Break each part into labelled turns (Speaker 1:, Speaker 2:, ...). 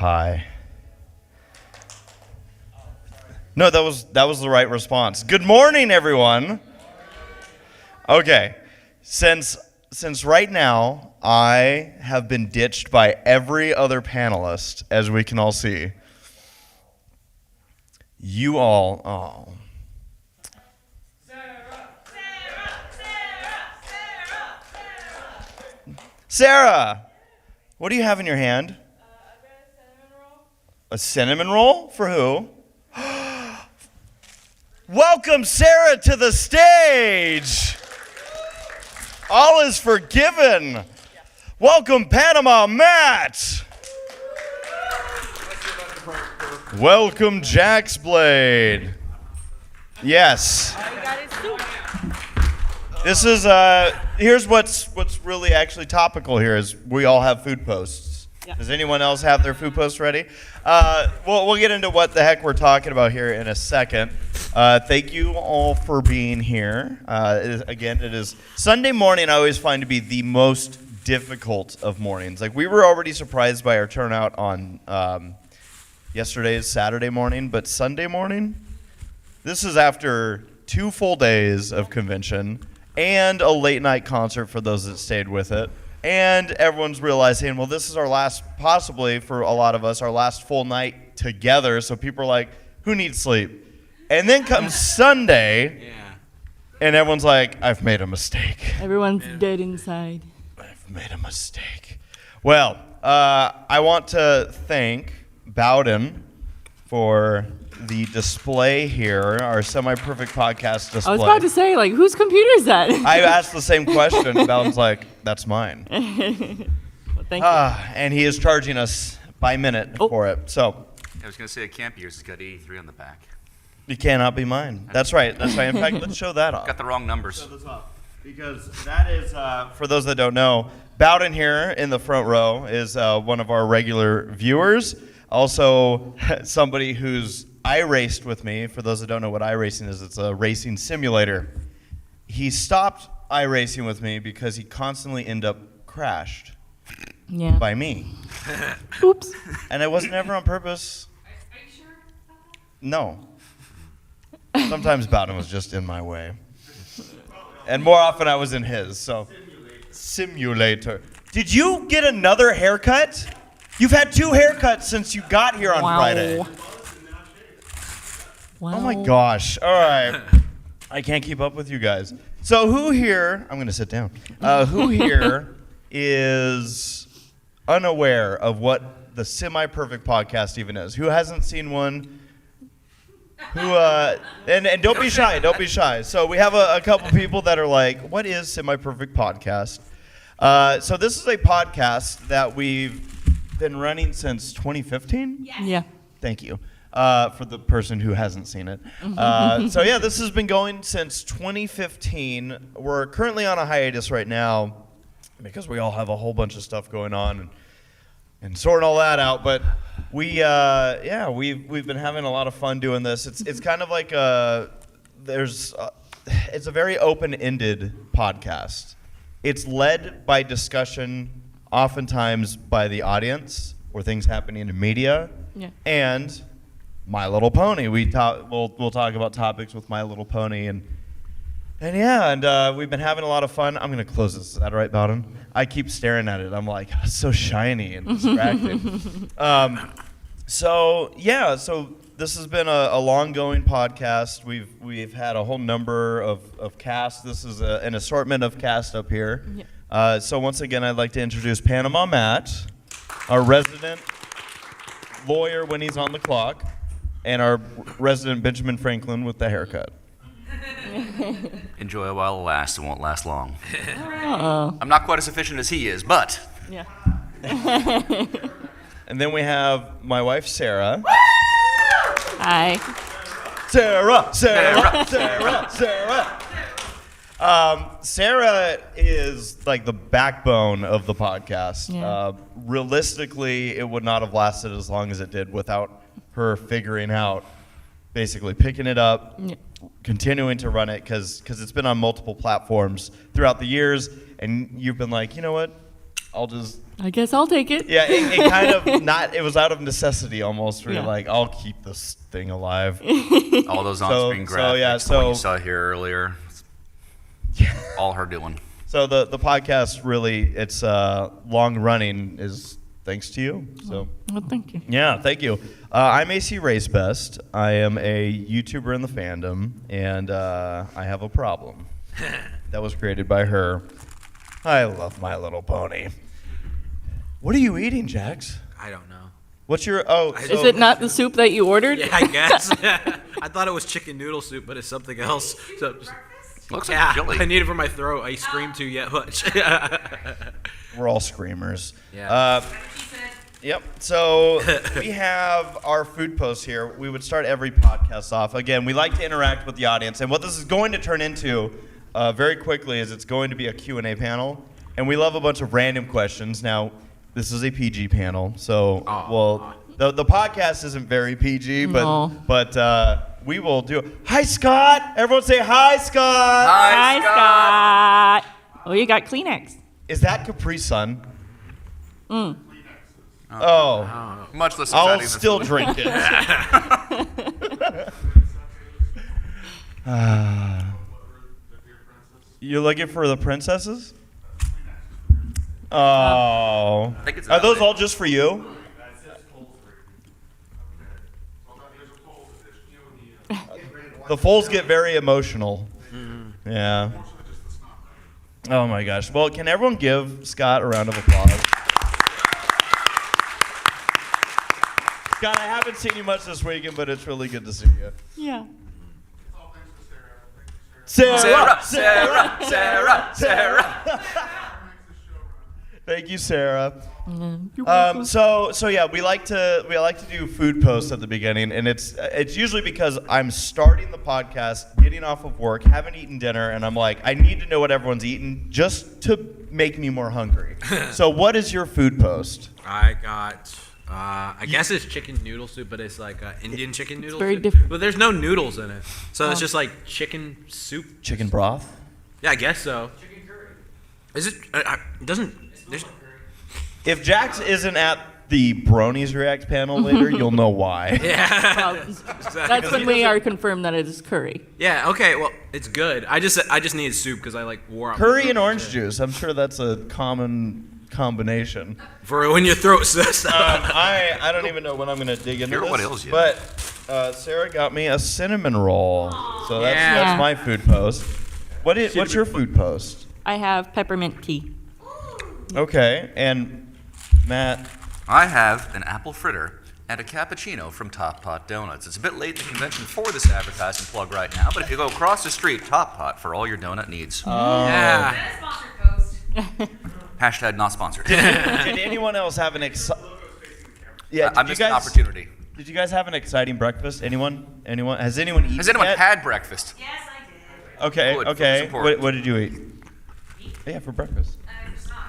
Speaker 1: Hi. No, that was the right response. Good morning, everyone. Okay, since right now I have been ditched by every other panelist, as we can all see, you all, Sarah, what do you have in your hand?
Speaker 2: I've got a cinnamon roll.
Speaker 1: A cinnamon roll? For who? Welcome Sarah to the stage. All is forgiven. Welcome Panama Matt. Welcome Jaxblade. Yes. This is here's what's really actually topical here is we all have food posts. Yeah. Does anyone else have their food posts ready? We'll get into what the heck we're talking about here in a second. Thank you all for being here. It is Sunday morning. I always find to be the most difficult of mornings. Like we were already surprised by our turnout on yesterday's Saturday morning, but Sunday morning, this is after 2 full days of convention and a late night concert for those that stayed with it. And everyone's realizing, well, this is our last, possibly for a lot of us, our last full night together. So people are like, who needs sleep? And then comes Sunday, and everyone's like, I've made a mistake.
Speaker 2: Everyone's dead inside.
Speaker 1: I've made a mistake. Well, I want to thank Bowden for the display here, our semi-perfect podcast display.
Speaker 2: I was about to say, like, whose computer is that?
Speaker 1: I asked the same question, and Bowden's like, that's mine.
Speaker 2: Well, thank you.
Speaker 1: And he is charging us by minute for it. So
Speaker 3: I was going to say, it can't be yours. It's got 83 on the back.
Speaker 1: It cannot be mine. That's right. That's right. In fact, let's show that off.
Speaker 3: Got the wrong numbers.
Speaker 1: Show this off. Because that is, for those that don't know, Bowden here in the front row is one of our regular viewers. Also, somebody who's iRaced with me. For those that don't know what iRacing is, it's a racing simulator. He stopped iRacing with me because he constantly ended up crashed by me.
Speaker 2: Oops.
Speaker 1: And it wasn't ever on purpose.
Speaker 2: Are you sure?
Speaker 1: No. Sometimes Bowden was just in my way. And more often I was in his, so. Simulator. Did you get another haircut? You've had 2 haircuts since you got here on Friday.
Speaker 2: Wow.
Speaker 1: Oh my gosh. All right. I can't keep up with you guys. So who here, I'm going to sit down. Who here is unaware of what the semi-perfect podcast even is? Who hasn't seen one? Who and don't be shy, don't be shy. So we have a couple people that are like, what is semi-perfect podcast? So this is a podcast that we've been running since 2015?
Speaker 2: Yes. Yeah.
Speaker 1: Thank you. For the person who hasn't seen it. So yeah, this has been going since 2015. We're currently on a hiatus right now because we all have a whole bunch of stuff going on and sorting all that out. But we've been having a lot of fun doing this. It's kind of like it's a very open-ended podcast. It's led by discussion, oftentimes by the audience or things happening in media, and My Little Pony. We'll talk about topics with My Little Pony and we've been having a lot of fun. I'm gonna close this. Is that all right, Bowden? I keep staring at it. I'm like, oh, it's so shiny and distracting. So this has been a long-going podcast. We've had a whole number of casts. This is an assortment of casts up here. Yeah. So once again, I'd like to introduce Panama Matt, our resident lawyer when he's on the clock, and our resident Benjamin Franklin with the haircut.
Speaker 3: Enjoy it while it lasts. It won't last long. I'm not quite as efficient as he is, but.
Speaker 2: Yeah.
Speaker 1: And then we have my wife, Sarah.
Speaker 2: Hi.
Speaker 1: Sarah. Sarah is like the backbone of the podcast.
Speaker 2: Yeah.
Speaker 1: Realistically, it would not have lasted as long as it did without her figuring out, basically picking it up, continuing to run it, because it's been on multiple platforms throughout the years, and you've been like, you know what, I'll just
Speaker 2: I guess I'll take it.
Speaker 1: Yeah, it kind of not. It was out of necessity almost. Where you're
Speaker 2: Yeah.
Speaker 1: like, I'll keep this thing alive.
Speaker 3: All those on-screen
Speaker 1: So,
Speaker 3: graphics,
Speaker 1: yeah,
Speaker 3: the one you
Speaker 1: so-
Speaker 3: saw here earlier, all her doing.
Speaker 1: So the podcast really, it's long running is thanks to you. So
Speaker 2: Well, thank you.
Speaker 1: yeah, thank you. I'm ACRacebest. I am a YouTuber in the fandom, and I have a problem that was created by her. I love My Little Pony. What are you eating, Jax?
Speaker 4: I don't know.
Speaker 1: What's your
Speaker 2: Is it not the soup that you ordered?
Speaker 4: Yeah, I guess. I thought it was chicken noodle soup, but it's something else. So,
Speaker 3: Looks
Speaker 4: yeah,
Speaker 3: like chili.
Speaker 4: I need it for my throat. I screamed too much.
Speaker 1: We're all screamers.
Speaker 4: Yeah.
Speaker 1: Yep. So we have our food posts here. We would start every podcast off. Again, we like to interact with the audience, and what this is going to turn into very quickly is it's going to be a Q&A panel, and we love a bunch of random questions. Now, this is a PG panel, so the podcast isn't very PG,
Speaker 2: No.
Speaker 1: but we will do. Hi, Scott. Everyone say hi, Scott.
Speaker 2: Hi, Scott. Oh, you got Kleenex.
Speaker 1: Is that Capri Sun?
Speaker 2: Mm.
Speaker 1: Oh.
Speaker 3: Much less
Speaker 1: I'll
Speaker 3: exciting than
Speaker 1: still
Speaker 3: food.
Speaker 1: drink it. You're looking for the princesses? Oh.
Speaker 3: think it's
Speaker 1: Are those
Speaker 3: valid.
Speaker 1: all just for you? The foals get very emotional. Yeah. Oh my gosh. Well, can everyone give Scott a round of applause? Scott, I haven't seen you much this weekend, but it's really good to see you.
Speaker 2: Yeah.
Speaker 1: Sarah!
Speaker 3: Sarah.
Speaker 1: Thank you, Sarah.
Speaker 2: You're welcome.
Speaker 1: So yeah, we like to do food posts at the beginning, and it's usually because I'm starting the podcast, getting off of work, haven't eaten dinner, and I'm like, I need to know what everyone's eating just to make me more hungry. So what is your food post?
Speaker 4: I got, I guess it's chicken noodle soup, but it's like Indian chicken noodle
Speaker 2: very
Speaker 4: soup.
Speaker 2: different.
Speaker 4: But there's no noodles in it. So it's just like chicken soup.
Speaker 1: Chicken broth?
Speaker 4: Yeah, I guess so. Chicken curry. Is it? It doesn't. There's.
Speaker 1: If Jax isn't at the Bronies React panel later, you'll know why.
Speaker 4: Yeah.
Speaker 2: Well, that's when we are confirmed that it is curry.
Speaker 4: Yeah. Okay. Well, it's good. I just needed soup because I like wore out my
Speaker 1: Curry
Speaker 4: throat
Speaker 1: and orange
Speaker 4: shit.
Speaker 1: juice. I'm sure that's a common combination.
Speaker 4: For when your throat says
Speaker 1: I don't even know when I'm gonna dig into
Speaker 3: Hear
Speaker 1: this.
Speaker 3: what ails you.
Speaker 1: But Sarah got me a cinnamon roll, so that's
Speaker 4: Yeah.
Speaker 1: my food post. What's your food post?
Speaker 2: I have peppermint tea.
Speaker 1: Okay, and Matt.
Speaker 3: I have an apple fritter and a cappuccino from Top Pot Donuts. It's a bit late in the convention for this advertising plug right now, but if you go across the street, Top Pot for all your donut needs.
Speaker 4: yeah.
Speaker 3: Hashtag not sponsored.
Speaker 1: Did anyone else have an Yeah,
Speaker 3: I missed an opportunity.
Speaker 1: Did you guys have an exciting breakfast? Anyone? Has anyone eaten
Speaker 3: Has anyone
Speaker 1: yet?
Speaker 3: had breakfast?
Speaker 5: Yes, I did.
Speaker 1: Okay,
Speaker 3: Good,
Speaker 1: okay.
Speaker 3: food's important.
Speaker 1: What did you eat? Yeah, for breakfast.
Speaker 5: Croissant.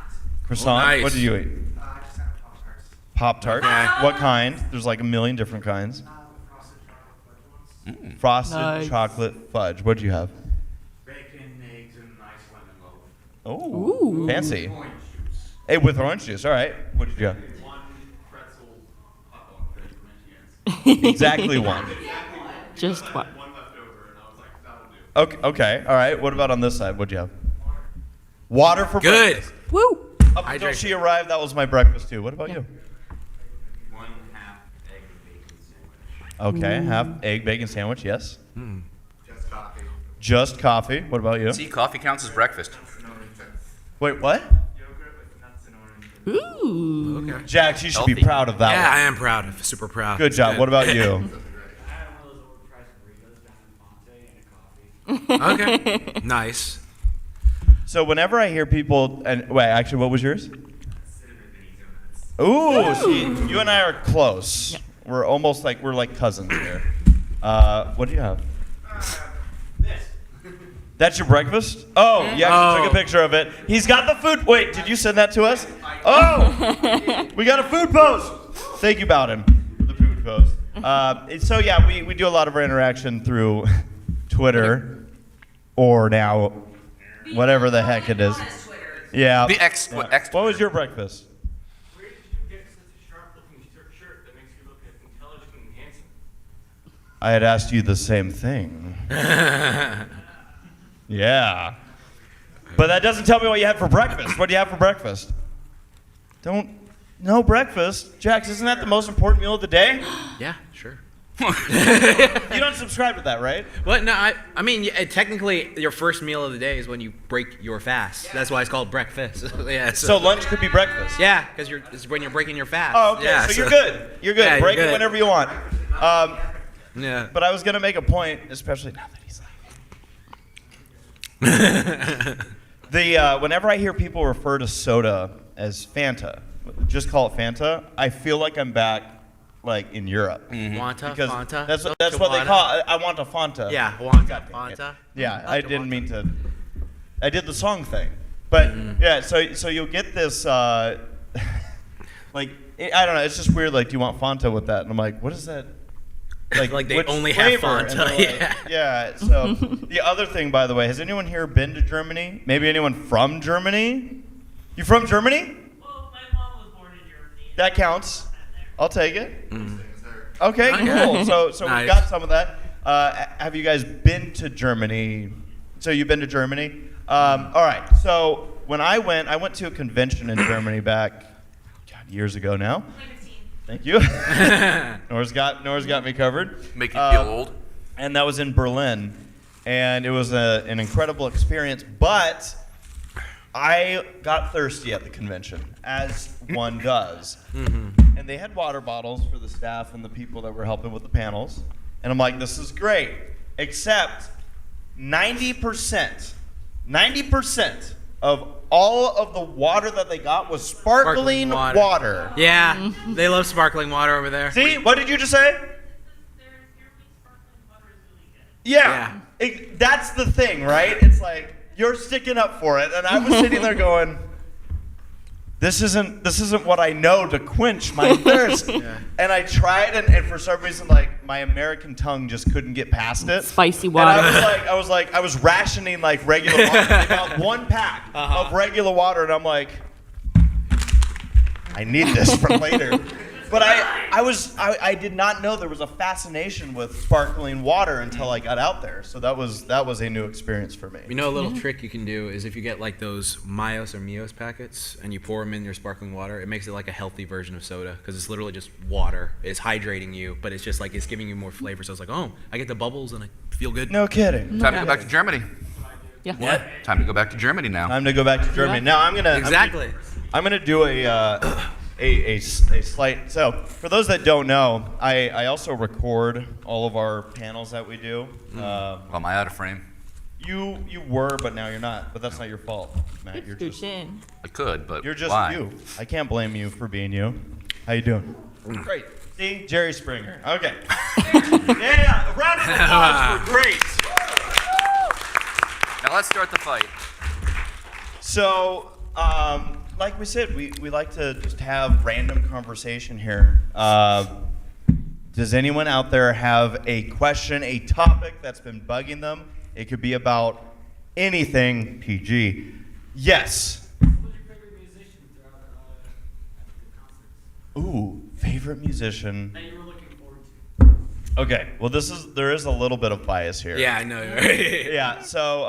Speaker 1: Croissant.
Speaker 4: nice.
Speaker 1: What did you eat?
Speaker 5: Just had Pop-Tarts.
Speaker 1: Pop-Tart?
Speaker 4: Okay.
Speaker 1: What kind? There's like a million different kinds.
Speaker 5: Frosted chocolate fudge ones.
Speaker 1: Frosted
Speaker 2: Nice.
Speaker 1: chocolate fudge. What did you have?
Speaker 5: Bacon, eggs, and nice lemon loaf.
Speaker 1: Oh,
Speaker 2: Ooh.
Speaker 1: fancy.
Speaker 5: Orange juice.
Speaker 1: Hey, with orange juice. All right. What did you have?
Speaker 5: One pretzel hot dog that you mentioned.
Speaker 1: Exactly one.
Speaker 2: Just what?
Speaker 5: One left over, and I was like, that'll do.
Speaker 1: Okay. All right. What about on this side? What'd you have? Water for
Speaker 4: Good.
Speaker 1: breakfast.
Speaker 2: Woo!
Speaker 1: Up until she arrived, that was my breakfast too. What about you?
Speaker 5: 1/2 egg bacon sandwich.
Speaker 1: Okay. Half egg bacon sandwich. Yes.
Speaker 5: Just coffee.
Speaker 1: Just coffee. What about you?
Speaker 3: See, coffee counts as breakfast.
Speaker 5: Nuts and orange juice.
Speaker 1: Wait, what?
Speaker 5: Yogurt with nuts and orange juice.
Speaker 2: Ooh.
Speaker 4: Okay.
Speaker 1: Jax, you should be
Speaker 3: Healthy.
Speaker 1: proud of that
Speaker 4: Yeah, I
Speaker 1: one.
Speaker 4: am proud. Super proud.
Speaker 1: Good job. What about you?
Speaker 5: I had one of those overpriced burritos down in Ponte and a coffee.
Speaker 4: Okay. Nice.
Speaker 1: So whenever I hear people, and wait, actually, what was yours?
Speaker 5: Cinnamon mini donuts.
Speaker 1: Ooh, see, you and I are close.
Speaker 2: Yeah.
Speaker 1: We're almost like we're like cousins here. What do you have?
Speaker 5: This.
Speaker 1: That's your breakfast? Oh, you actually took a picture of it. He's got the food. Wait, did you send that to us? Oh, we got a food post. Thank you, Bowden, for the food post. So yeah, we do a lot of our interaction through Twitter, or now whatever the heck it is. Yeah.
Speaker 3: The X.
Speaker 1: Yeah.
Speaker 3: X
Speaker 1: What was your breakfast? I had asked you the same thing. Yeah. But that doesn't tell me what you had for breakfast. What do you have for breakfast? No breakfast. Jax, isn't that the most important meal of the day?
Speaker 4: Yeah, sure.
Speaker 1: You don't subscribe to that, right?
Speaker 4: What? No, I mean, technically, your first meal of the day is when you break your fast. That's why it's called breakfast. Yeah.
Speaker 1: So lunch could be breakfast.
Speaker 4: Yeah, because it's when you're breaking your fast.
Speaker 1: Oh, okay.
Speaker 4: Yeah,
Speaker 1: so you're good. You're good.
Speaker 4: Yeah,
Speaker 1: Break
Speaker 4: you're
Speaker 1: it
Speaker 4: good.
Speaker 1: whenever you want.
Speaker 4: Yeah.
Speaker 1: But I was gonna make a point, especially now that he's like. Whenever I hear people refer to soda as Fanta, just call it Fanta, I feel like I'm back, like in Europe.
Speaker 4: Wanta,
Speaker 1: Because
Speaker 4: Fanta.
Speaker 1: that's what they call it. I want a Fanta.
Speaker 4: Yeah, Wanta, Fanta.
Speaker 1: Yeah, I didn't mean to. I did the song thing, but yeah. So you'll get this. Like I don't know. It's just weird. Like, do you want Fanta with that? And I'm like, what is that?
Speaker 4: Like they
Speaker 1: which
Speaker 4: only have
Speaker 1: flavor? And
Speaker 4: Fanta.
Speaker 1: they're like, yeah. So the other thing, by the way, has anyone here been to Germany? Maybe anyone from Germany? You from Germany?
Speaker 6: Well, my mom was born in Germany.
Speaker 1: That counts. I'll take it. Okay,
Speaker 4: Okay.
Speaker 1: cool. So we've
Speaker 4: Nice.
Speaker 1: got some of that. Have you guys been to Germany? So you've been to Germany? All right. So when I went to a convention in Germany back years ago now.
Speaker 6: 2015.
Speaker 1: Thank you. Nora's got me covered.
Speaker 3: Make you feel old.
Speaker 1: And that was in Berlin, and it was an incredible experience. But I got thirsty at the convention, as one does. And they had water bottles for the staff and the people that were helping with the panels. And I'm like, this is great, except 90% of all of the water that they got was sparkling water.
Speaker 4: Yeah, they love sparkling water over there.
Speaker 1: See, what did you just say?
Speaker 6: Their sparkling water is really good.
Speaker 1: Yeah. That's the thing, right? It's like you're sticking up for it, and I was sitting there going, "This isn't what I know to quench my thirst." And I tried, and for some reason, like my American tongue just couldn't get past it.
Speaker 2: Spicy
Speaker 1: And
Speaker 2: water.
Speaker 1: I was rationing like regular water. They got one pack of regular water, and I'm like, I need this for later. But I did not know there was a fascination with sparkling water until I got out there. So that was a new experience for me.
Speaker 4: You know, a little trick you can do is if you get like those Mayos or Mios packets and you pour them in your sparkling water, it makes it like a healthy version of soda because it's literally just water. It's hydrating you, but it's just like it's giving you more flavor. So it's like, oh, I get the bubbles and I feel good.
Speaker 1: No kidding.
Speaker 3: Time to go back to Germany.
Speaker 2: Yeah.
Speaker 4: What?
Speaker 3: Time to go back to Germany now.
Speaker 1: Time to go back to Germany. Now I'm gonna do a slight. So for those that don't know, I also record all of our panels that we do.
Speaker 3: Am I out of frame?
Speaker 1: You were, but now you're not. But that's not your fault, Matt. You're just
Speaker 3: I could, but
Speaker 1: you're just
Speaker 3: why?
Speaker 1: you. I can't blame you for being you. How you doing? Great. See, Jerry Springer. Okay. Yeah, a round of applause for great.
Speaker 3: Now let's start the fight.
Speaker 1: So, like we said, we like to just have random conversation here. Does anyone out there have a question, a topic that's been bugging them? It could be about anything PG. Yes.
Speaker 6: What was your favorite musician throughout the concerts
Speaker 1: Ooh, favorite musician.
Speaker 6: that you were looking forward to?
Speaker 1: Okay, well there is a little bit of bias here.
Speaker 4: Yeah, I know. Right?
Speaker 1: Yeah, so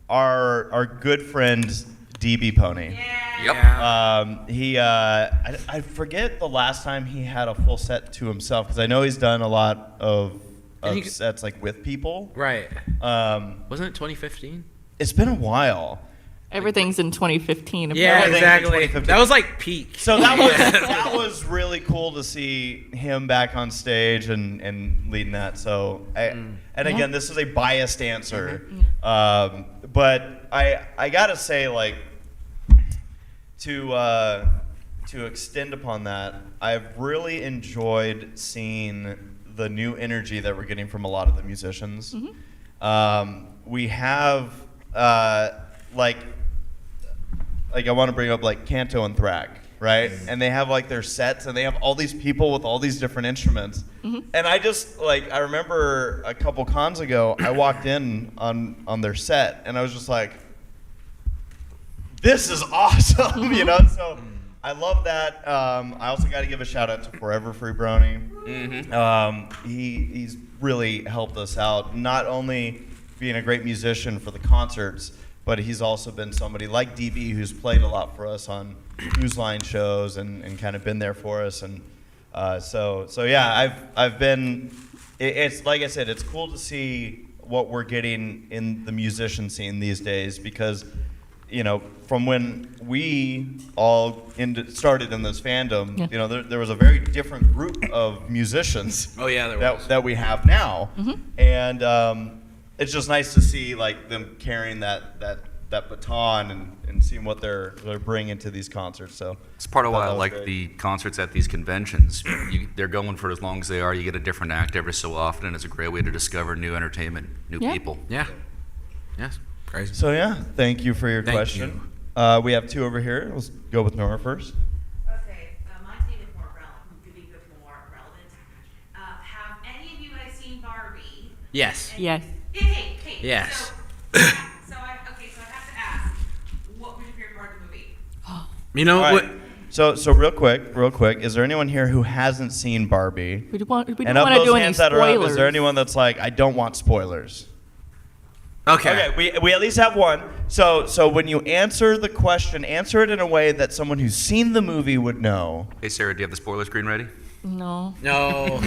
Speaker 1: our good friend DB Pony.
Speaker 3: Yep.
Speaker 1: I forget the last time he had a full set to himself because I know he's done a lot of sets like with people.
Speaker 4: Right.
Speaker 1: Wasn't
Speaker 4: Wasn't it 2015?
Speaker 1: It's been a while.
Speaker 2: Everything's in 2015.
Speaker 4: Yeah,
Speaker 1: Everything's in
Speaker 4: exactly.
Speaker 1: 2015.
Speaker 4: That was like peak.
Speaker 1: So that was really cool to see him back on stage and leading that. So again, this is a biased answer, but I gotta say like to extend upon that, I've really enjoyed seeing the new energy that we're getting from a lot of the musicians. We have like I want to bring up like Canto and Thrak, right? And they have like their sets and they have all these people with all these different instruments. And I just like I remember a couple cons ago I walked in on their set and I was just like, this is awesome, you know? So I love that. I also got to give a shout out to Everfree Brony. He's really helped us out, not only being a great musician for the concerts, but he's also been somebody like DB who's played a lot for us on News Line shows and kind of been there for us. And so yeah, I've been. It's like I said, it's cool to see what we're getting in the musician scene these days because, you know, from when we all started in this fandom, you know, there was a very different group of musicians.
Speaker 4: Oh yeah, there was.
Speaker 1: that we have now, and it's just nice to see like them carrying that baton and seeing what they're bringing to these concerts. So
Speaker 3: It's part of why I
Speaker 1: that was
Speaker 3: like
Speaker 1: great.
Speaker 3: the concerts at these conventions. They're going for as long as they are. You get a different act every so often, and it's a great way to discover new entertainment, new
Speaker 2: Yeah.
Speaker 3: people.
Speaker 4: Yeah. Yes. Crazy.
Speaker 1: So yeah, thank you for your
Speaker 4: Thank
Speaker 1: question. We have two over here. Let's go with Nora first.
Speaker 7: Okay, my take is more relevant, could be a bit more relevant. Have any of you guys seen Barbie?
Speaker 4: Yes.
Speaker 2: Yes.
Speaker 7: Hey.
Speaker 4: Yes.
Speaker 7: So I have to ask, what was your favorite part of the movie?
Speaker 4: You know
Speaker 1: All
Speaker 4: what?
Speaker 1: right. So real quick, is there anyone here who hasn't seen Barbie?
Speaker 2: We don't want to
Speaker 1: And of
Speaker 2: do
Speaker 1: those
Speaker 2: any
Speaker 1: hands that are up,
Speaker 2: spoilers.
Speaker 1: is there anyone that's like, I don't want spoilers?
Speaker 4: Okay.
Speaker 1: Okay, we at least have one. So when you answer the question, answer it in a way that someone who's seen the movie would know,
Speaker 3: Hey, Sarah, do you have the spoiler screen ready?
Speaker 2: No.
Speaker 4: No.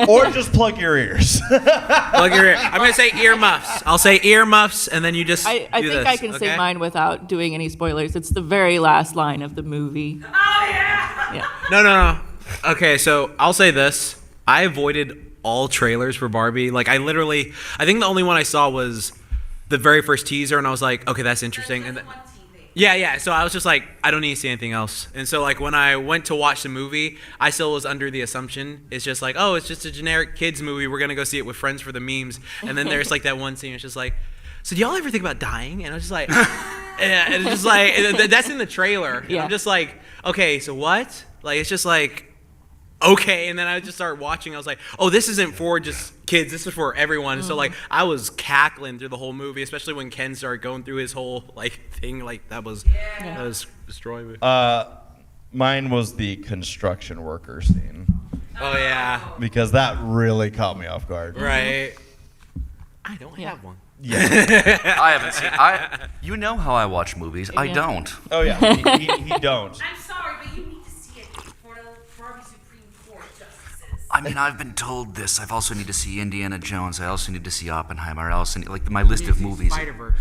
Speaker 1: or just plug your ears.
Speaker 4: Plug your ear. I'm gonna say earmuffs. I'll say earmuffs, and then you just
Speaker 2: I
Speaker 4: do
Speaker 2: think
Speaker 4: this,
Speaker 2: I can say
Speaker 4: okay?
Speaker 2: mine without doing any spoilers. It's the very last line of the movie.
Speaker 7: Oh yeah!
Speaker 2: Yeah.
Speaker 4: No. Okay, so I'll say this. I avoided all trailers for Barbie. Like I think the only one I saw was the very first teaser, and I was like, okay, that's interesting. And
Speaker 7: One TV.
Speaker 4: yeah. So I was just like, I don't need to see anything else. And so like when I went to watch the movie, I still was under the assumption it's just like, oh, it's just a generic kids movie. We're gonna go see it with friends for the memes. And then there's like that one scene. It's just like, so do y'all ever think about dying? And I was just like, and it's just like that's in the trailer. And
Speaker 2: Yeah.
Speaker 4: I'm just like, okay, so what? Like it's just like. Okay, and then I just started watching. I was like, "Oh, this isn't for just kids. This is for everyone." So like, I was cackling through the whole movie, especially when Ken started going through his whole like thing. Like that was destroying me.
Speaker 1: Mine was the construction worker scene
Speaker 4: Oh yeah,
Speaker 1: because that really caught me off guard.
Speaker 4: right. I don't
Speaker 2: Yeah.
Speaker 4: have one.
Speaker 3: I haven't seen. You know how I watch movies. I
Speaker 2: Yeah.
Speaker 3: don't.
Speaker 1: Oh yeah, he don't.
Speaker 7: I'm sorry, but you need to see it for the Barbie Supreme Court justices.
Speaker 3: I mean, I've been told this. I've also need to see Indiana Jones. I also need to see Oppenheimer. I also need, like my list of movies.
Speaker 4: Spider-Verse.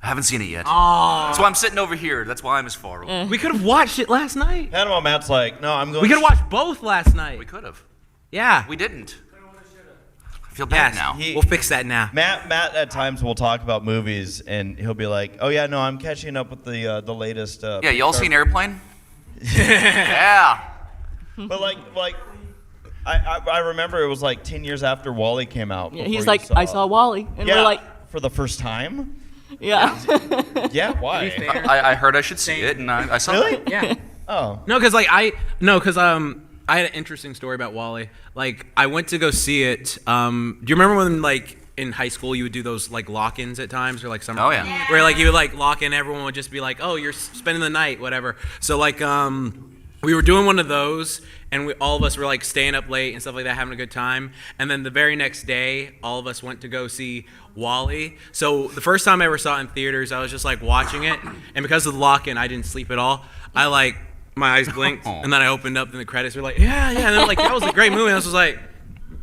Speaker 3: I haven't seen it yet.
Speaker 4: Oh,
Speaker 3: That's why I'm sitting over here. That's why I'm as far away.
Speaker 4: we could have watched it last night.
Speaker 1: Panama Matt's like, no, I'm going.
Speaker 4: We could have watched both last night.
Speaker 3: We could have.
Speaker 4: Yeah.
Speaker 3: We didn't. I feel bad
Speaker 4: Yes.
Speaker 3: now.
Speaker 4: We'll fix that now.
Speaker 1: Matt at times will talk about movies and he'll be like, oh yeah, no, I'm catching up with the latest.
Speaker 3: Yeah, y'all
Speaker 1: Pixar
Speaker 3: seen Airplane? Yeah.
Speaker 1: But like I remember it was like 10 years after Wall-E came out.
Speaker 2: Yeah,
Speaker 1: before
Speaker 2: he's
Speaker 1: you
Speaker 2: like, I saw Wall-E. And
Speaker 1: Yeah,
Speaker 2: we're like,
Speaker 1: for the first time?
Speaker 2: yeah.
Speaker 1: Yeah, why?
Speaker 3: I heard I should see it, and I saw
Speaker 1: Really?
Speaker 3: it.
Speaker 4: Yeah.
Speaker 1: Oh.
Speaker 4: No, because I had an interesting story about Wall-E. Like, I went to go see it. Do you remember when, like, in high school you would do those, like, lock-ins at times? Or, like, summer?
Speaker 3: Oh, yeah.
Speaker 4: Where, like, you would, like, lock in, everyone would just be like, oh, you're spending the night, whatever. So, like, we were doing one of those, and all of us were, like, staying up late and stuff like that, having a good time. And then the very next day, all of us went to go see Wall-E. So, the first time I ever saw it in theaters, I was just, like, watching it. And because of the lock-in, I didn't sleep at all. I, like... My eyes blinked, and then I opened up, and the credits were like, yeah, and then like that was a great movie. And I was just like,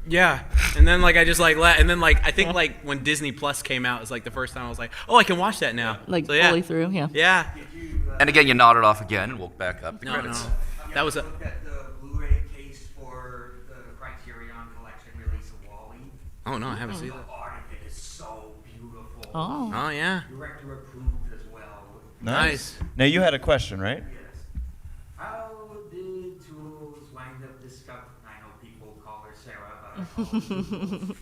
Speaker 4: yeah, and then like I just like and then like I think like when Disney Plus came out, it was like the first time I was like, oh, I can watch that now.
Speaker 2: Like,
Speaker 4: so, yeah.
Speaker 2: fully through, yeah.
Speaker 4: Yeah.
Speaker 3: And again, you nodded off again and woke back up. The
Speaker 4: No,
Speaker 3: credits.
Speaker 4: no, that was a.
Speaker 8: Looked at the Blu-ray case for the Criterion Collection release of Wall-E.
Speaker 4: Oh no, I haven't seen
Speaker 8: The
Speaker 4: that.
Speaker 8: art of it is so beautiful.
Speaker 2: Oh.
Speaker 4: Oh yeah,
Speaker 8: Director approved as well.
Speaker 4: nice.
Speaker 1: Now you had a question, right?
Speaker 8: Yes. How did Toodles wind up discover? I know people call her Sarah, but I call her Toodles.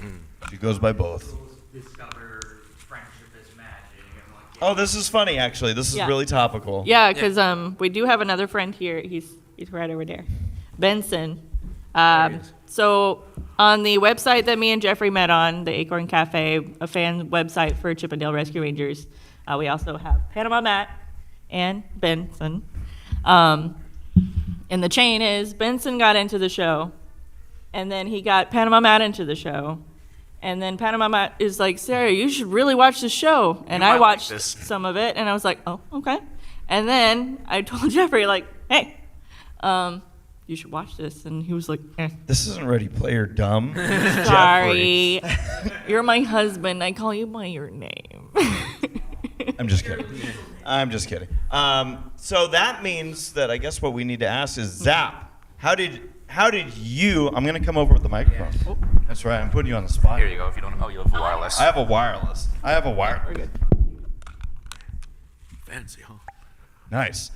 Speaker 1: She goes by both.
Speaker 8: Toodles discover friendship is magic and like.
Speaker 1: Oh, this is funny actually. This is
Speaker 2: Yeah.
Speaker 1: really topical.
Speaker 2: Yeah, because we do have another friend here. He's right over there, Benson.
Speaker 4: he is.
Speaker 2: So on the website that me and Jeffrey met on, the Acorn Cafe, a fan website for Chippendale Rescue Rangers, we also have Panama Matt and Benson. And the chain is Benson got into the show, and then he got Panama Matt into the show. And then Panama Matt is like, Sarah, you should really watch the show. And
Speaker 3: You
Speaker 2: I
Speaker 3: might like
Speaker 2: watched
Speaker 3: this.
Speaker 2: some of it, and I was like, oh, okay. And then I told Jeffrey, like, hey, you should watch this. And he was like,
Speaker 1: This isn't Ready Player Dumb.
Speaker 2: sorry. You're my husband. I call you by your name.
Speaker 1: I'm just kidding. I'm just kidding. So that means that I guess what we need to ask is, Zap, how did you? I'm gonna come over with the microphone. Oh, that's right. I'm putting you on the spot.
Speaker 3: Here you go. If you don't, you have wireless.
Speaker 1: I have a wireless.
Speaker 2: We're good.
Speaker 4: Fancy, huh?
Speaker 1: Nice.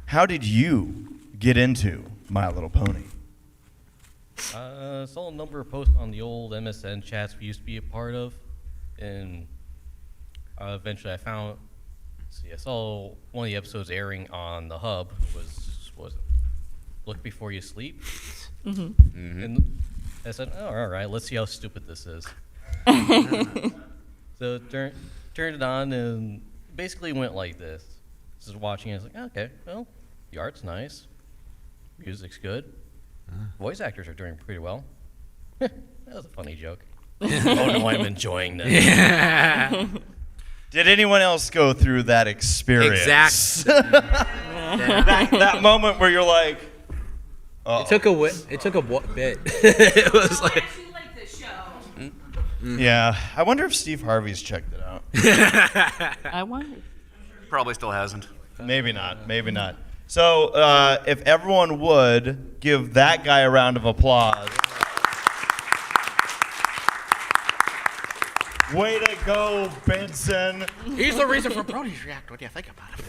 Speaker 1: How did you get into My Little Pony?
Speaker 5: Saw a number of posts on the old MSN chats we used to be a part of, and eventually I saw one of the episodes airing on the Hub was Look Before You Sleep, and I said, oh, all right, let's see how stupid this is. So turned it on, and basically went like this. Just watching it, I was like, okay, well, the art's nice, music's good, voice actors are doing pretty well. That was a funny joke. Oh no, I'm enjoying this.
Speaker 1: Did anyone else go through that experience? that moment where you're like,
Speaker 4: It took a bit. It was like,
Speaker 7: I actually like this show.
Speaker 1: yeah. I wonder if Steve Harvey's checked it out.
Speaker 2: I wonder.
Speaker 3: Probably still hasn't.
Speaker 1: Maybe not. Maybe not. So if everyone would give that guy a round of applause. Way to go, Benson.
Speaker 4: he's the reason for Brody's React. What do you think about it?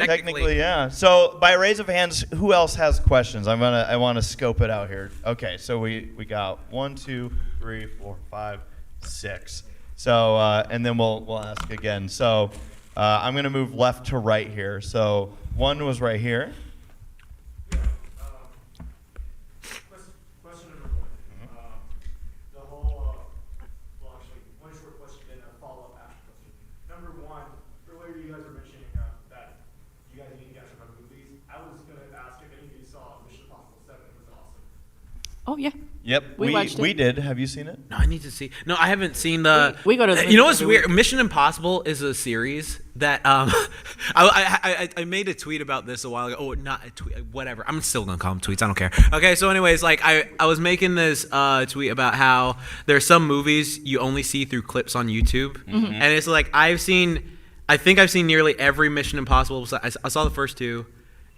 Speaker 1: Technically, yeah. So by raise of hands, who else has questions? I want to scope it out here. Okay, so we got 1, 2, 3, 4, 5, 6. So and then we'll ask again. So I'm gonna move left to right here. So one was right here.
Speaker 6: Question number one. The whole, well, actually, one short question, then a follow-up after question. Number one, earlier you guys were mentioning that you guys need to catch up on movies. I was going to ask if any of you saw Mission Impossible 7. It was awesome.
Speaker 2: Oh, yeah.
Speaker 1: Yep,
Speaker 2: We watched it.
Speaker 1: we did. Have you seen it?
Speaker 4: No, I need to see. No, I haven't seen the.
Speaker 2: We go to the
Speaker 4: You know
Speaker 2: movies
Speaker 4: what's
Speaker 2: every
Speaker 4: weird? Mission Impossible is a series that I made a tweet about this a while ago. Oh, not a tweet, whatever. I'm still gonna call them tweets. I don't care. Okay, so anyways, like I was making this tweet about how there's some movies you only see through clips on YouTube, and it's like I think I've seen nearly every Mission Impossible. I saw the first two.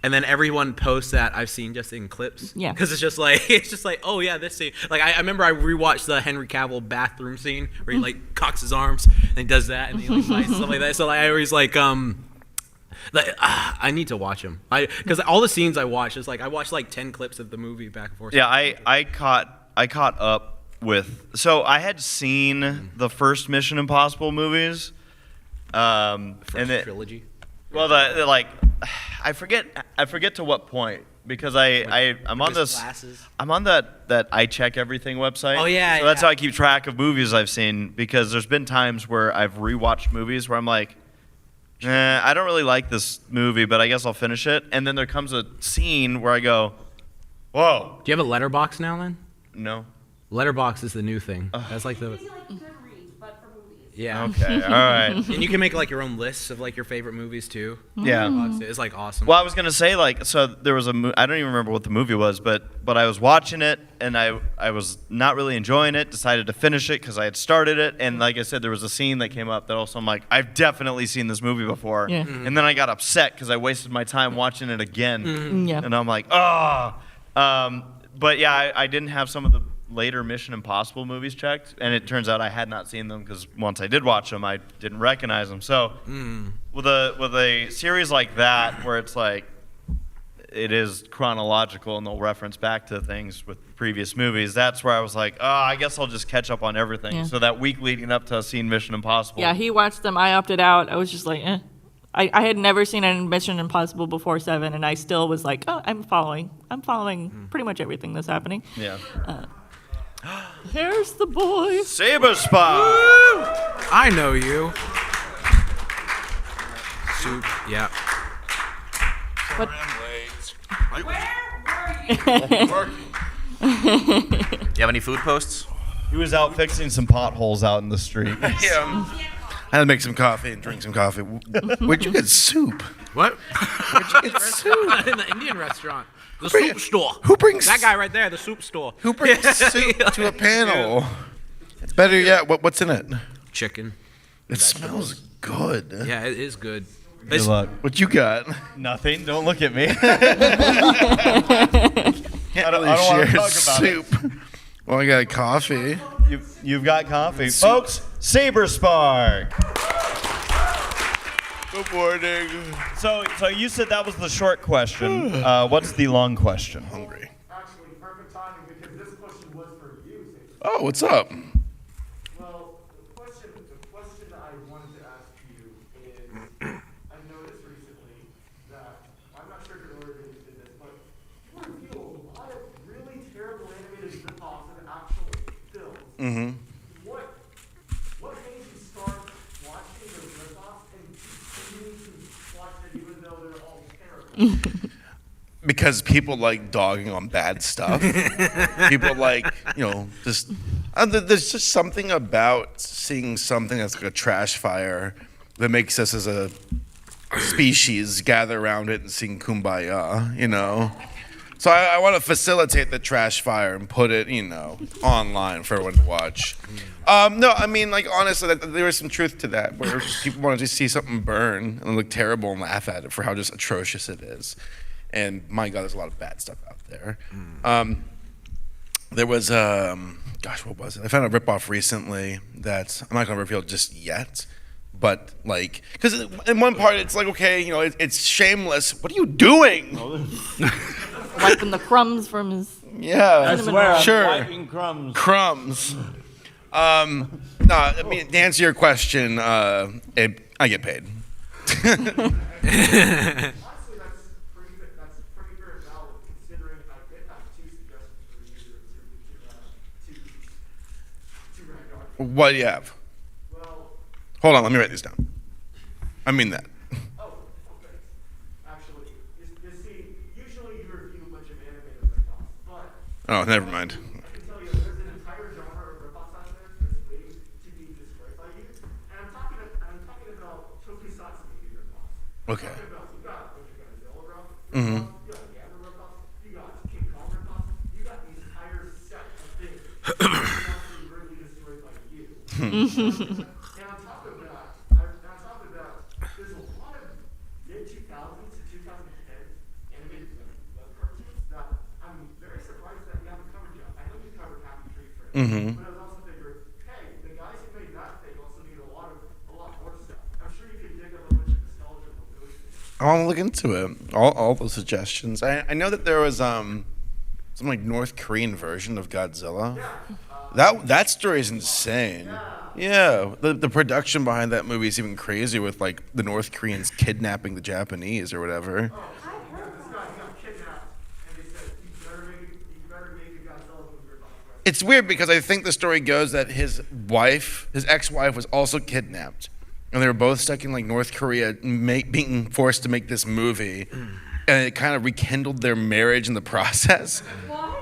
Speaker 4: And then everyone posts that I've seen just in clips.
Speaker 2: Yeah.
Speaker 4: Because it's just like, oh yeah, this scene. Like I remember I rewatched the Henry Cavill bathroom scene where he like cocks his arms and he does that and he like bites stuff like that. So like, I always like I need to watch them. Because all the scenes I watch is like I watched like 10 clips of the movie back and forth.
Speaker 1: Yeah, I caught up with. So I had seen the first Mission Impossible movies, and it,
Speaker 4: Trilogy.
Speaker 1: well, the like, I forget to what point because I'm on this.
Speaker 4: Glasses.
Speaker 1: I'm on that I check everything website.
Speaker 4: Oh, yeah,
Speaker 1: So that's
Speaker 4: yeah.
Speaker 1: how I keep track of movies I've seen because there's been times where I've rewatched movies where I'm like, I don't really like this movie, but I guess I'll finish it. And then there comes a scene where I go, whoa,
Speaker 4: Do you have a letterbox now then?
Speaker 1: no.
Speaker 4: Letterbox is the new thing. That's like the.
Speaker 7: Basically like Goodreads, but for movies.
Speaker 4: Yeah.
Speaker 1: Okay, all right.
Speaker 4: And you can make like your own lists of like your favorite movies too.
Speaker 1: Yeah.
Speaker 4: It's like awesome.
Speaker 1: Well, I was gonna say like so there was I don't even remember what the movie was, but I was watching it and I was not really enjoying it. Decided to finish it because I had started it, and like I said, there was a scene that came up that also I'm like I've definitely seen this movie before.
Speaker 2: Yeah.
Speaker 1: And then I got upset because I wasted my time watching it again,
Speaker 2: Yeah.
Speaker 1: and I'm like but yeah, I didn't have some of the later Mission Impossible movies checked, and it turns out I had not seen them because once I did watch them, I didn't recognize them. So with a series like that, where it's like it is chronological and they'll reference back to things with previous movies, that's where I was like, I guess I'll just catch up on everything.
Speaker 2: Yeah.
Speaker 1: So that week leading up to seeing Mission Impossible.
Speaker 2: Yeah, he watched them. I opted out. I was just like, eh. I had never seen a Mission Impossible before 7, and I still was like, oh, I'm following pretty much everything that's happening.
Speaker 1: Yeah.
Speaker 2: Here's the boy.
Speaker 1: Saberspark.
Speaker 4: I know you. Soup. Yeah.
Speaker 2: But
Speaker 7: Where were you?
Speaker 3: Do you have any food posts?
Speaker 1: He was out fixing some potholes out in the street.
Speaker 9: Yeah. I had to make some coffee and drink some coffee. Where'd you get soup?
Speaker 4: What?
Speaker 9: Where'd you get soup?
Speaker 4: In the Indian restaurant. The
Speaker 9: Bring-
Speaker 4: soup store.
Speaker 9: Who brings
Speaker 4: That guy right there, the soup store.
Speaker 9: Who brings soup to a panel? Better yet, what's in it?
Speaker 4: Chicken.
Speaker 9: It smells good.
Speaker 4: Yeah, it is good.
Speaker 1: Good luck.
Speaker 9: What you got?
Speaker 1: Nothing. Don't look at me.
Speaker 9: Can't
Speaker 1: I don't
Speaker 9: really
Speaker 1: wanna
Speaker 9: share
Speaker 1: talk about
Speaker 9: soup. Well, I got coffee.
Speaker 1: You've got coffee. Folks, Saberspark.
Speaker 9: Good morning.
Speaker 1: So you said that was the short question. What's the long question?
Speaker 9: Hungry.
Speaker 6: Actually, perfect timing because this question was for you, Saber.
Speaker 9: Oh, what's up?
Speaker 6: Well, the question that I wanted to ask you is, I noticed recently that, I'm not sure if you're aware that you did this, but you review a lot of really terrible animated rip-offs of actual films.
Speaker 9: Mm-hmm.
Speaker 6: What made you start watching those rip-offs and continuing to watch them even though they're all terrible?
Speaker 9: Because people like dogging on bad stuff. People like, just there's just something about seeing something that's like a trash fire that makes us as a species gather around it and sing Kumbaya, So I want to facilitate the trash fire and put it, online for everyone to watch. No, I mean, like, honestly, there is some truth to that, where people want to just see something burn and look terrible and laugh at it for how just atrocious it is. And my God, there's a lot of bad stuff out there. There was, what was it? I found a ripoff recently that I'm not going to reveal just yet. But, because in one part it's like, okay, it's shameless. What are you doing?
Speaker 2: Wiping the crumbs from his.
Speaker 9: Yeah,
Speaker 2: I swear, I'm
Speaker 9: sure.
Speaker 1: Wiping crumbs.
Speaker 9: Crumbs. No, I mean, to answer your question, I get paid.
Speaker 6: Honestly, that's pretty very valid, considering I did have two suggestions for you to rank.
Speaker 9: What do you have?
Speaker 6: Well,
Speaker 9: Hold on, let me write these down. I mean that.
Speaker 6: okay. Actually, you see, usually you review a bunch of animated rip-offs, but
Speaker 9: Oh, never mind.
Speaker 6: I can tell you there's an entire genre of rip-offs out there that's waiting to be destroyed by you. And I'm talking about tokusatsu movie rip-offs.
Speaker 9: Okay.
Speaker 6: I'm talking about, you got Godzilla rip-offs,
Speaker 9: Mhm.
Speaker 6: you got Gamma rip-offs, you got King Kong rip-offs, you got the entire set of things that are actually really destroyed by you. And on top of that, there's a lot of mid-2000s to 2010s animated web cartoons that I'm very surprised that we haven't covered yet. I know we covered Happy Tree Friends,
Speaker 9: Mhm.
Speaker 6: but I was also figuring, hey, the guys who made that thing also made a lot more stuff. I'm sure you could dig up a bunch of nostalgia from those things.
Speaker 9: I want to look into it. All those suggestions. I know that there was some North Korean version of Godzilla. That story is insane. Yeah, the production behind that movie is even crazier with the North Koreans kidnapping the Japanese or whatever.
Speaker 6: This guy got kidnapped, and they said, you better make a Godzilla movie or not.
Speaker 9: It's weird because I think the story goes that his ex-wife was also kidnapped. And they were both stuck in North Korea being forced to make this movie. And it kind of rekindled their marriage in the process.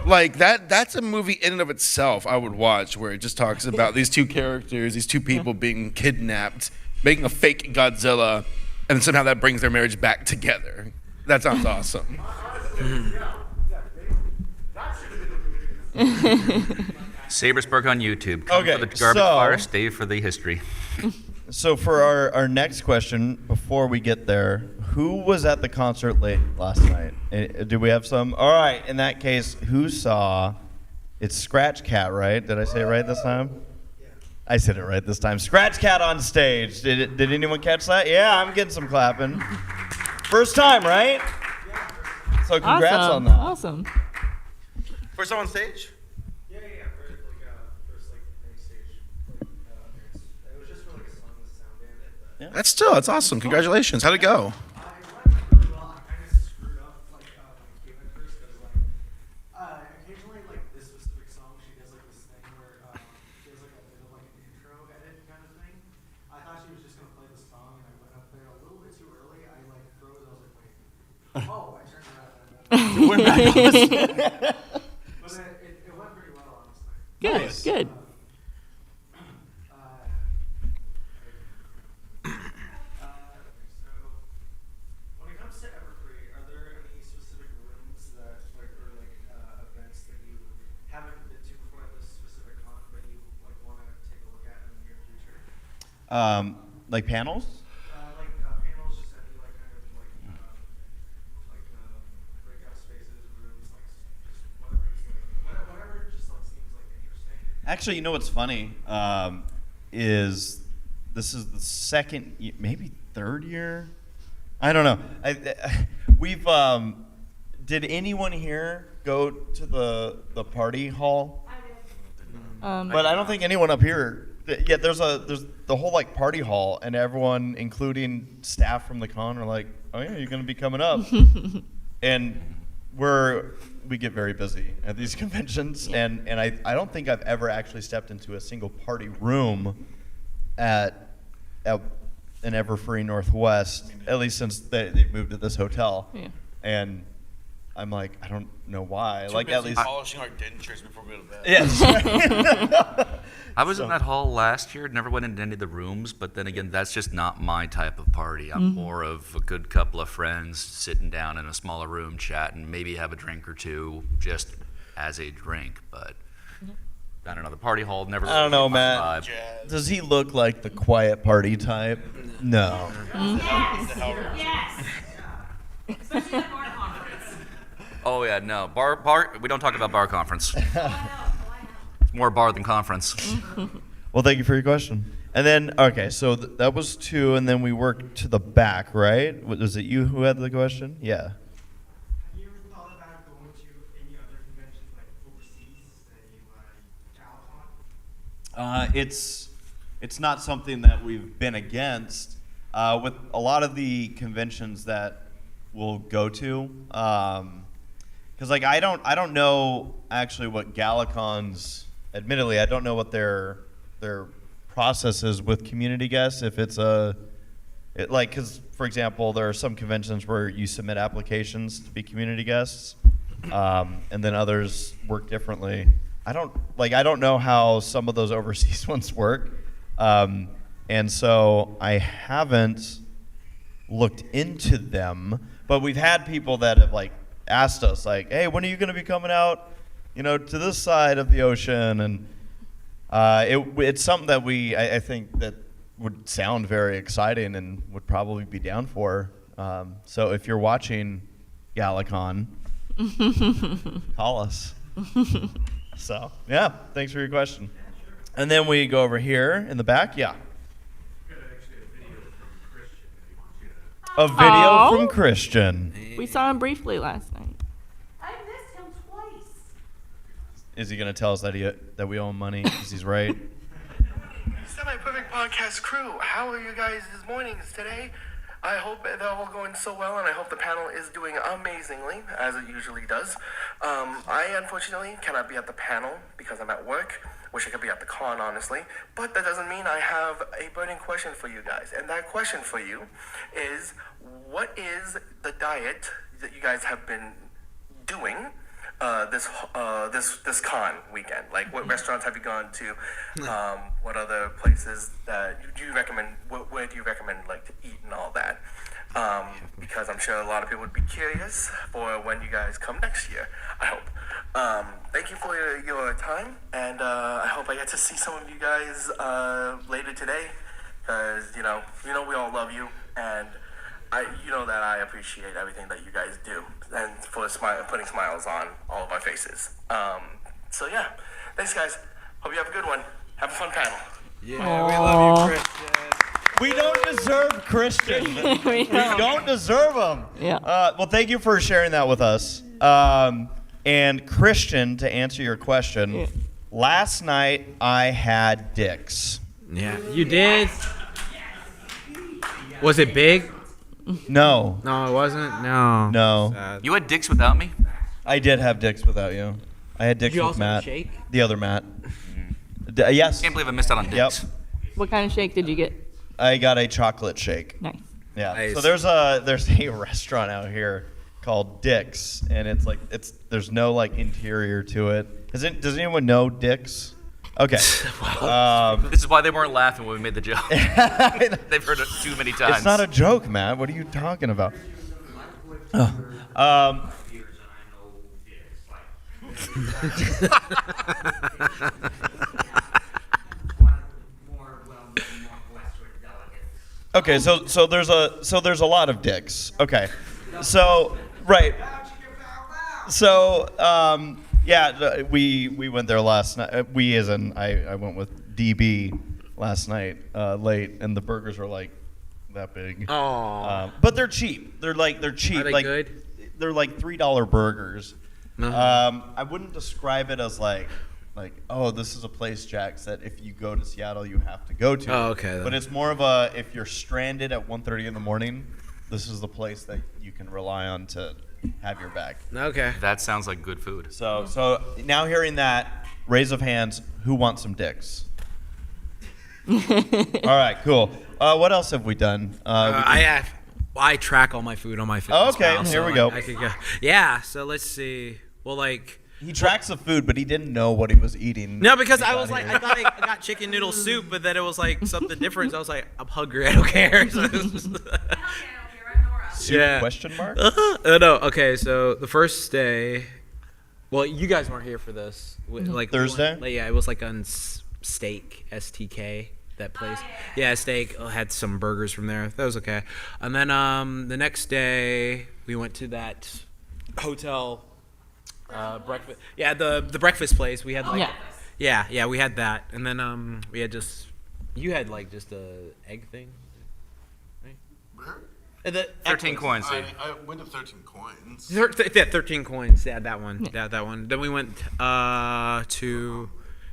Speaker 9: That's a movie in and of itself I would watch, where it just talks about these two characters, these two people being kidnapped, making a fake Godzilla, and somehow that brings their marriage back together. That sounds awesome.
Speaker 3: Saberspark on YouTube. Come
Speaker 1: Okay,
Speaker 3: for the garbage
Speaker 1: so-
Speaker 3: fire, stay for the history.
Speaker 1: So for our next question, before we get there, who was at the concert late last night? Do we have some? All right, in that case, who saw, it's Scratch Cat, right? Did I say it right this time? Yeah. I said it right this time. Scratch Cat on stage. Did anyone catch that? Yeah, I'm getting some clapping. First time, right? So congrats on that.
Speaker 2: Awesome.
Speaker 9: First time on stage?
Speaker 6: Yeah. First main stage. It was just for a song with sound band.
Speaker 9: That's awesome. Congratulations. How'd it go?
Speaker 6: It went really well. I kind of screwed up when it came in first because occasionally this specific song she does this thing where she has a bit of an intro edit kind of thing. I thought she was just gonna play the song and I went up there a little bit too early. I froze. I was like, wait. Oh, I turned around.
Speaker 1: went backless.
Speaker 6: But it went pretty well, honestly.
Speaker 2: Good,
Speaker 1: Nice.
Speaker 2: good.
Speaker 6: So, when it comes to Everfree, are there any specific rooms that, events that you haven't been to before at this specific con, but you want to take a look at in the near future?
Speaker 1: Like panels?
Speaker 6: Panels, just any breakout spaces, rooms, just whatever just seems interesting.
Speaker 1: Actually, you know what's funny is this is the second, maybe third year. I don't know. We've did anyone here go to the party hall? But I don't think anyone up here. Yeah, there's the whole like party hall, and everyone, including staff from the con, are like, "Oh yeah, you're gonna be coming up," and we get very busy at these conventions, and I don't think I've ever actually stepped into a single party room at an Everfree Northwest, at least since they moved to this hotel.
Speaker 2: Yeah.
Speaker 1: And I'm like, I don't know why.
Speaker 9: Too
Speaker 1: Like
Speaker 9: busy
Speaker 1: at least.
Speaker 9: polishing our dentures before we go to bed.
Speaker 1: Yes.
Speaker 3: I was in that hall last year, never went into any of the rooms, but then again, that's just not my type of party. I'm more of a good couple of friends sitting down in a smaller room, chatting, maybe have a drink or two, just as a drink. But I don't know, the party hall never.
Speaker 1: I don't know,
Speaker 3: really hit my
Speaker 1: Matt.
Speaker 3: vibe.
Speaker 1: Does he look like the quiet party type? No.
Speaker 7: Yes. Especially at bar conference.
Speaker 3: Oh yeah, no bar. We don't talk about bar conference. It's more bar than conference.
Speaker 1: Well, thank you for your question. And then, okay, so that was two, and then we worked to the back, right? Was it you who had the question? Yeah.
Speaker 6: Have you ever thought about going to any other conventions overseas, say Galcon?
Speaker 1: It's not something that we've been against. With a lot of the conventions that we'll go to, because like I don't know actually what Gallicon's. Admittedly, I don't know what their process is with community guests. If it's because for example, there are some conventions where you submit applications to be community guests, and then others work differently. I don't know how some of those overseas ones work, and so I haven't looked into them. But we've had people that have like asked us like, "Hey, when are you going to be coming out? To this side of the ocean," and it's something that I think that would sound very exciting and would probably be down for. So if you're watching Gallicon, call us. So yeah, thanks for your question. And then we go over here in the back. Yeah. A video
Speaker 2: Aw.
Speaker 1: from Christian.
Speaker 2: We saw him briefly last night.
Speaker 7: I missed him twice.
Speaker 1: Is he going to tell us that we owe him money? Because he's right.
Speaker 10: Semi-perfect podcast crew. How are you guys this mornings today? I hope they're all going so well, and I hope the panel is doing amazingly, as it usually does. I unfortunately cannot be at the panel because I'm at work. Wish I could be at the con, honestly. But that doesn't mean I have a burning question for you guys. And that question for you is, what is the diet that you guys have been doing this con weekend? Like, what restaurants have you gone to? What other places that do you recommend? Where do you recommend like to eat and all that? Because I'm sure a lot of people would be curious for when you guys come next year. I hope. Thank you for your time, and I hope I get to see some of you guys later today. Because you know we all love you, and that I appreciate everything that you guys do, and for putting smiles on all of our faces. So yeah, thanks guys. Hope you have a good one. Have a fun panel.
Speaker 4: Yeah, we love you, Christian.
Speaker 1: We don't deserve Christian. We don't deserve him.
Speaker 2: Yeah.
Speaker 1: Well, thank you for sharing that with us. And Christian, to answer your question, last night I had Dick's.
Speaker 4: Yeah, you did. Was it big?
Speaker 1: No.
Speaker 4: No, it wasn't. No.
Speaker 1: No.
Speaker 4: Sad.
Speaker 3: You had dicks without me?
Speaker 1: I did have Dick's without you. I had Dick's
Speaker 4: Did you
Speaker 1: with
Speaker 4: also
Speaker 1: Matt.
Speaker 4: shake?
Speaker 1: The other Matt. Yes.
Speaker 3: Can't believe I missed out on
Speaker 1: Yep.
Speaker 3: dicks.
Speaker 2: What kind of shake did you get?
Speaker 1: I got a chocolate shake.
Speaker 2: Nice.
Speaker 1: Yeah.
Speaker 4: Nice.
Speaker 1: So there's a restaurant out here called Dick's, and there's no like interior to it. Does anyone know Dick's? Okay.
Speaker 3: This is why they weren't laughing when we made the joke. They've heard it too many times.
Speaker 1: It's not a joke, Matt. What are you talking about? Okay, so there's a lot of Dicks. Okay, so right. So yeah, we went there last night. We as in I went with DB last night late, and the burgers were like that big.
Speaker 4: Oh.
Speaker 1: But they're cheap. They're cheap.
Speaker 4: Are they
Speaker 1: like
Speaker 4: good?
Speaker 1: they're like $3 burgers.
Speaker 4: Uh-huh.
Speaker 1: I wouldn't describe it as like, oh, this is a place, Jax, that if you go to Seattle, you have to go to.
Speaker 4: Oh, okay.
Speaker 1: But it's more of a, if you're stranded at 1:30 in the morning, this is the place that you can rely on to have your back.
Speaker 4: Okay.
Speaker 3: That sounds like good food.
Speaker 1: So now hearing that, raise of hands, who wants some dicks? All right, cool. What else have we done?
Speaker 4: I track all my food on my fitness.
Speaker 1: Oh, okay,
Speaker 4: pal,
Speaker 1: here
Speaker 4: so
Speaker 1: we go.
Speaker 4: I could go. Yeah, so let's see. Well, like.
Speaker 1: He tracks the food, but he didn't know what he was eating.
Speaker 4: No, because I was like, I thought I got chicken noodle soup, but then it was like something different. So I was like, I'm hungry. I don't care. So it was just,
Speaker 1: Soup,
Speaker 4: yeah.
Speaker 1: question mark?
Speaker 4: No. Okay, so the first day. Well, you guys weren't here for this. Like
Speaker 1: Thursday?
Speaker 4: Yeah, it was like on Steak, STK. That place. Yeah, Steak. Had some burgers from there. That was okay. And then the next day we went to that hotel breakfast. Yeah, the breakfast place. We had like yeah, we had that. And then we had you had like just a egg thing, right?
Speaker 9: Where?
Speaker 3: 13 coins.
Speaker 9: I went to 13 coins.
Speaker 4: 13 coins. Yeah, that one. Yeah, that one. Then we went to.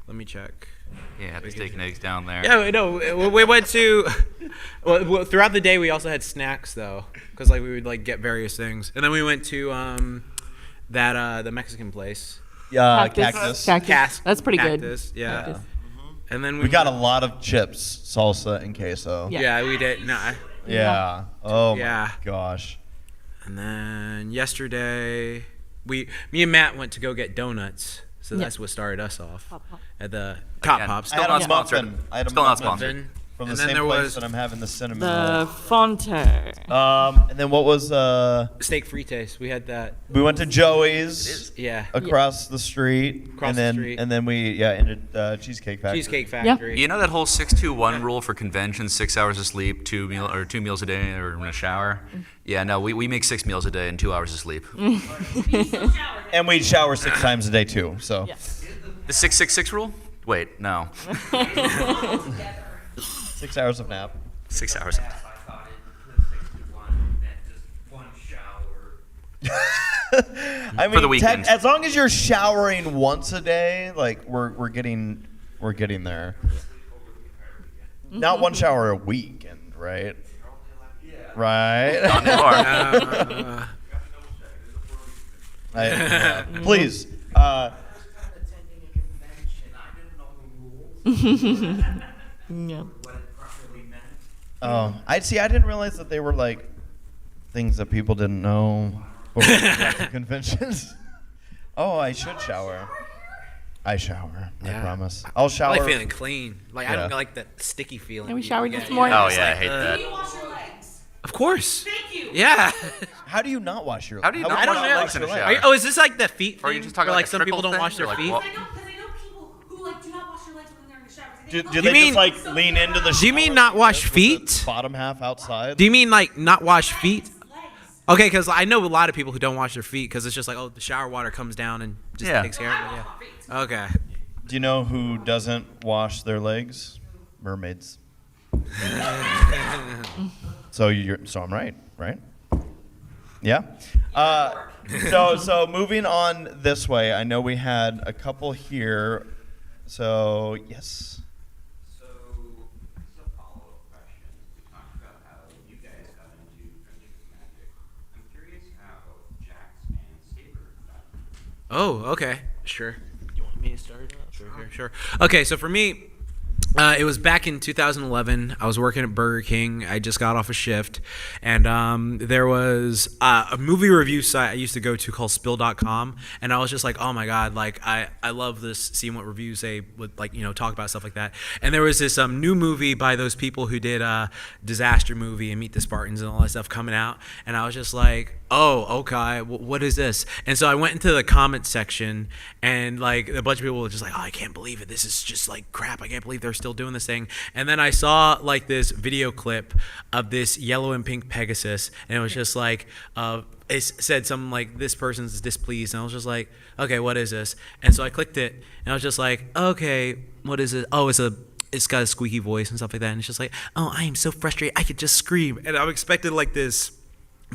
Speaker 4: Let me check.
Speaker 3: Yeah, the steak and eggs down there.
Speaker 4: Yeah, no, we went to. Well, throughout the day we also had snacks though, because like we would like get various things, and then we went to the Mexican place.
Speaker 1: Cactus.
Speaker 2: That's pretty
Speaker 4: Cactus,
Speaker 2: good.
Speaker 4: yeah.
Speaker 2: Cactus.
Speaker 4: And then
Speaker 1: We got a lot of chips, salsa, and queso.
Speaker 2: Yeah.
Speaker 4: Yeah, we did. Nah.
Speaker 1: Yeah. Oh
Speaker 4: Yeah.
Speaker 1: my gosh.
Speaker 4: And then yesterday, me and Matt went to go get donuts. So that's what started us off
Speaker 2: Pop.
Speaker 4: at the Top
Speaker 3: Again,
Speaker 4: Pops.
Speaker 3: still
Speaker 1: I had
Speaker 3: not
Speaker 1: a
Speaker 3: sponsored.
Speaker 1: muffin. I had a
Speaker 3: Still not
Speaker 1: muffin
Speaker 3: sponsored.
Speaker 1: from
Speaker 4: And
Speaker 1: the
Speaker 4: then
Speaker 1: same
Speaker 4: there
Speaker 1: place
Speaker 4: was
Speaker 1: that I'm having the cinnamon
Speaker 2: The
Speaker 1: roll.
Speaker 2: Fonte.
Speaker 1: And then what was
Speaker 4: Steak frites. We had that.
Speaker 1: we went to Joey's
Speaker 4: Yeah.
Speaker 1: across the street,
Speaker 4: Across
Speaker 1: and
Speaker 4: the
Speaker 1: then
Speaker 4: street.
Speaker 1: and then we ended Cheesecake Factory.
Speaker 4: Cheesecake Factory.
Speaker 3: You know that whole 6-2-1 rule for conventions: 6 hours of sleep, 2 meals a day, or in a shower. Yeah, no, we make 6 meals a day and 2 hours of sleep.
Speaker 1: And we shower 6 times a day too. So
Speaker 3: The 6-6-6 rule? Wait, no.
Speaker 1: 6 hours of nap.
Speaker 3: 6 hours.
Speaker 8: I thought it was 6-1, that just one shower.
Speaker 1: I mean,
Speaker 3: For the weekend.
Speaker 1: as long as you're showering once a day, like we're getting there. Not one shower a weekend, right? Right.
Speaker 3: Not anymore.
Speaker 1: Please.
Speaker 8: Attending a convention, I didn't know the rules,
Speaker 2: Yeah.
Speaker 8: what it properly meant.
Speaker 1: Oh, I didn't realize that they were like things that people didn't know before we got to conventions. Oh, I should shower. I shower. I
Speaker 4: Yeah.
Speaker 1: promise. I'll shower.
Speaker 4: I like feeling clean. Like I
Speaker 1: Yeah.
Speaker 4: don't like that sticky feeling.
Speaker 2: Yeah, we
Speaker 4: you
Speaker 2: showered
Speaker 4: get.
Speaker 2: this morning.
Speaker 3: Oh,
Speaker 4: It's
Speaker 3: yeah, I
Speaker 4: like,
Speaker 3: hate that.
Speaker 7: Do you wash your legs?
Speaker 4: Of course.
Speaker 7: Thank you.
Speaker 4: Yeah.
Speaker 1: How do you not wash your?
Speaker 3: How do you not
Speaker 1: would
Speaker 4: I don't
Speaker 3: wash
Speaker 1: you
Speaker 3: your
Speaker 4: know.
Speaker 3: legs in a
Speaker 1: your
Speaker 3: shower?
Speaker 4: Oh, is this like the feet
Speaker 3: Or are
Speaker 4: thing?
Speaker 3: you just talking
Speaker 4: Or,
Speaker 3: like
Speaker 4: like
Speaker 3: a
Speaker 4: some people
Speaker 3: trickle
Speaker 4: don't wash
Speaker 3: thing,
Speaker 4: their
Speaker 3: or like
Speaker 4: feet?
Speaker 3: what?
Speaker 7: Because I know people who like do not wash their legs when they're in the shower.
Speaker 1: Do
Speaker 7: They
Speaker 1: they
Speaker 4: mean-
Speaker 1: just like lean into the?
Speaker 4: Do you mean
Speaker 1: shower
Speaker 4: not wash
Speaker 1: with the
Speaker 4: feet?
Speaker 1: Bottom half outside.
Speaker 4: Do you mean like not wash feet?
Speaker 7: legs.
Speaker 4: Okay, because I know a lot of people who don't wash their feet because it's just like, oh, the shower water comes down and just
Speaker 3: Yeah.
Speaker 4: takes care of it. Yeah. Okay.
Speaker 1: Do you know who doesn't wash their legs? Mermaids. So I'm right? Yeah. So moving on this way, I know we had a couple here. So yes.
Speaker 8: So, as a follow-up question, we talked about how you guys got into Friendship with Magic. I'm curious how Jax and Saber got into
Speaker 4: Oh, okay. Sure. You want me to start it off? Sure. Okay, so for me, It was back in 2011. I was working at Burger King. I just got off a shift, and there was a movie review site I used to go to called Spill.com, and I was just like, oh my god, like I love this, seeing what reviews they would like, talk about stuff like that. And there was this new movie by those people who did Disaster Movie and Meet the Spartans and all that stuff coming out, and I was just like, oh, okay, what is this? And so I went into the comments section, and like a bunch of people were just like, oh, I can't believe it. This is just like crap. I can't believe they're still doing this thing. And then I saw like this video clip of this yellow and pink Pegasus, and it was just like, it said something like, this person's displeased. And I was just like, okay, what is this? And so I clicked it, and I was just like, okay, what is it? Oh, it's got a squeaky voice and stuff like that. And it's just like, oh, I am so frustrated. I could just scream. And I'm expecting like this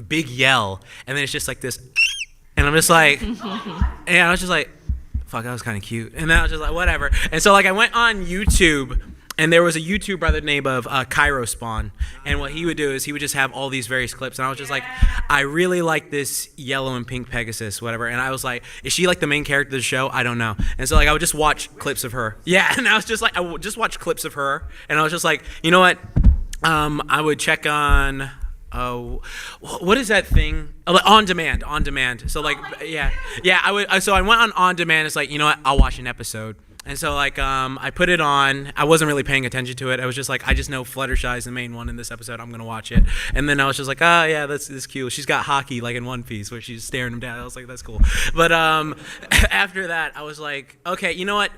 Speaker 4: big yell, and then it's just like this, and I'm just like, and I was just like, fuck, that was kind of cute. And then I was just like, whatever. And so like I went on YouTube, and there was a YouTuber by the name of Cairo and what he would do is he would just have all these various clips, and I was just like, I really like this yellow and pink Pegasus, whatever. And I was like, is she like the main character of the show? I don't know. And so like I would just watch clips of her. Yeah, and I was just like, I would just watch clips of her, and I was just like, you know what? I would check on. Oh, what is that thing? Oh, like on demand. So like, yeah. I would. So I went on demand. It's like, you know what? I'll watch an episode. And so like, I put it on. I wasn't really paying attention to it. I was just like, I just know Fluttershy's the main one in this episode. I'm gonna watch it. And then I was just like, oh yeah, that's cute. She's got hockey like in One Piece where she's staring him down. I was like, that's cool. But after that, I was like, okay, you know what?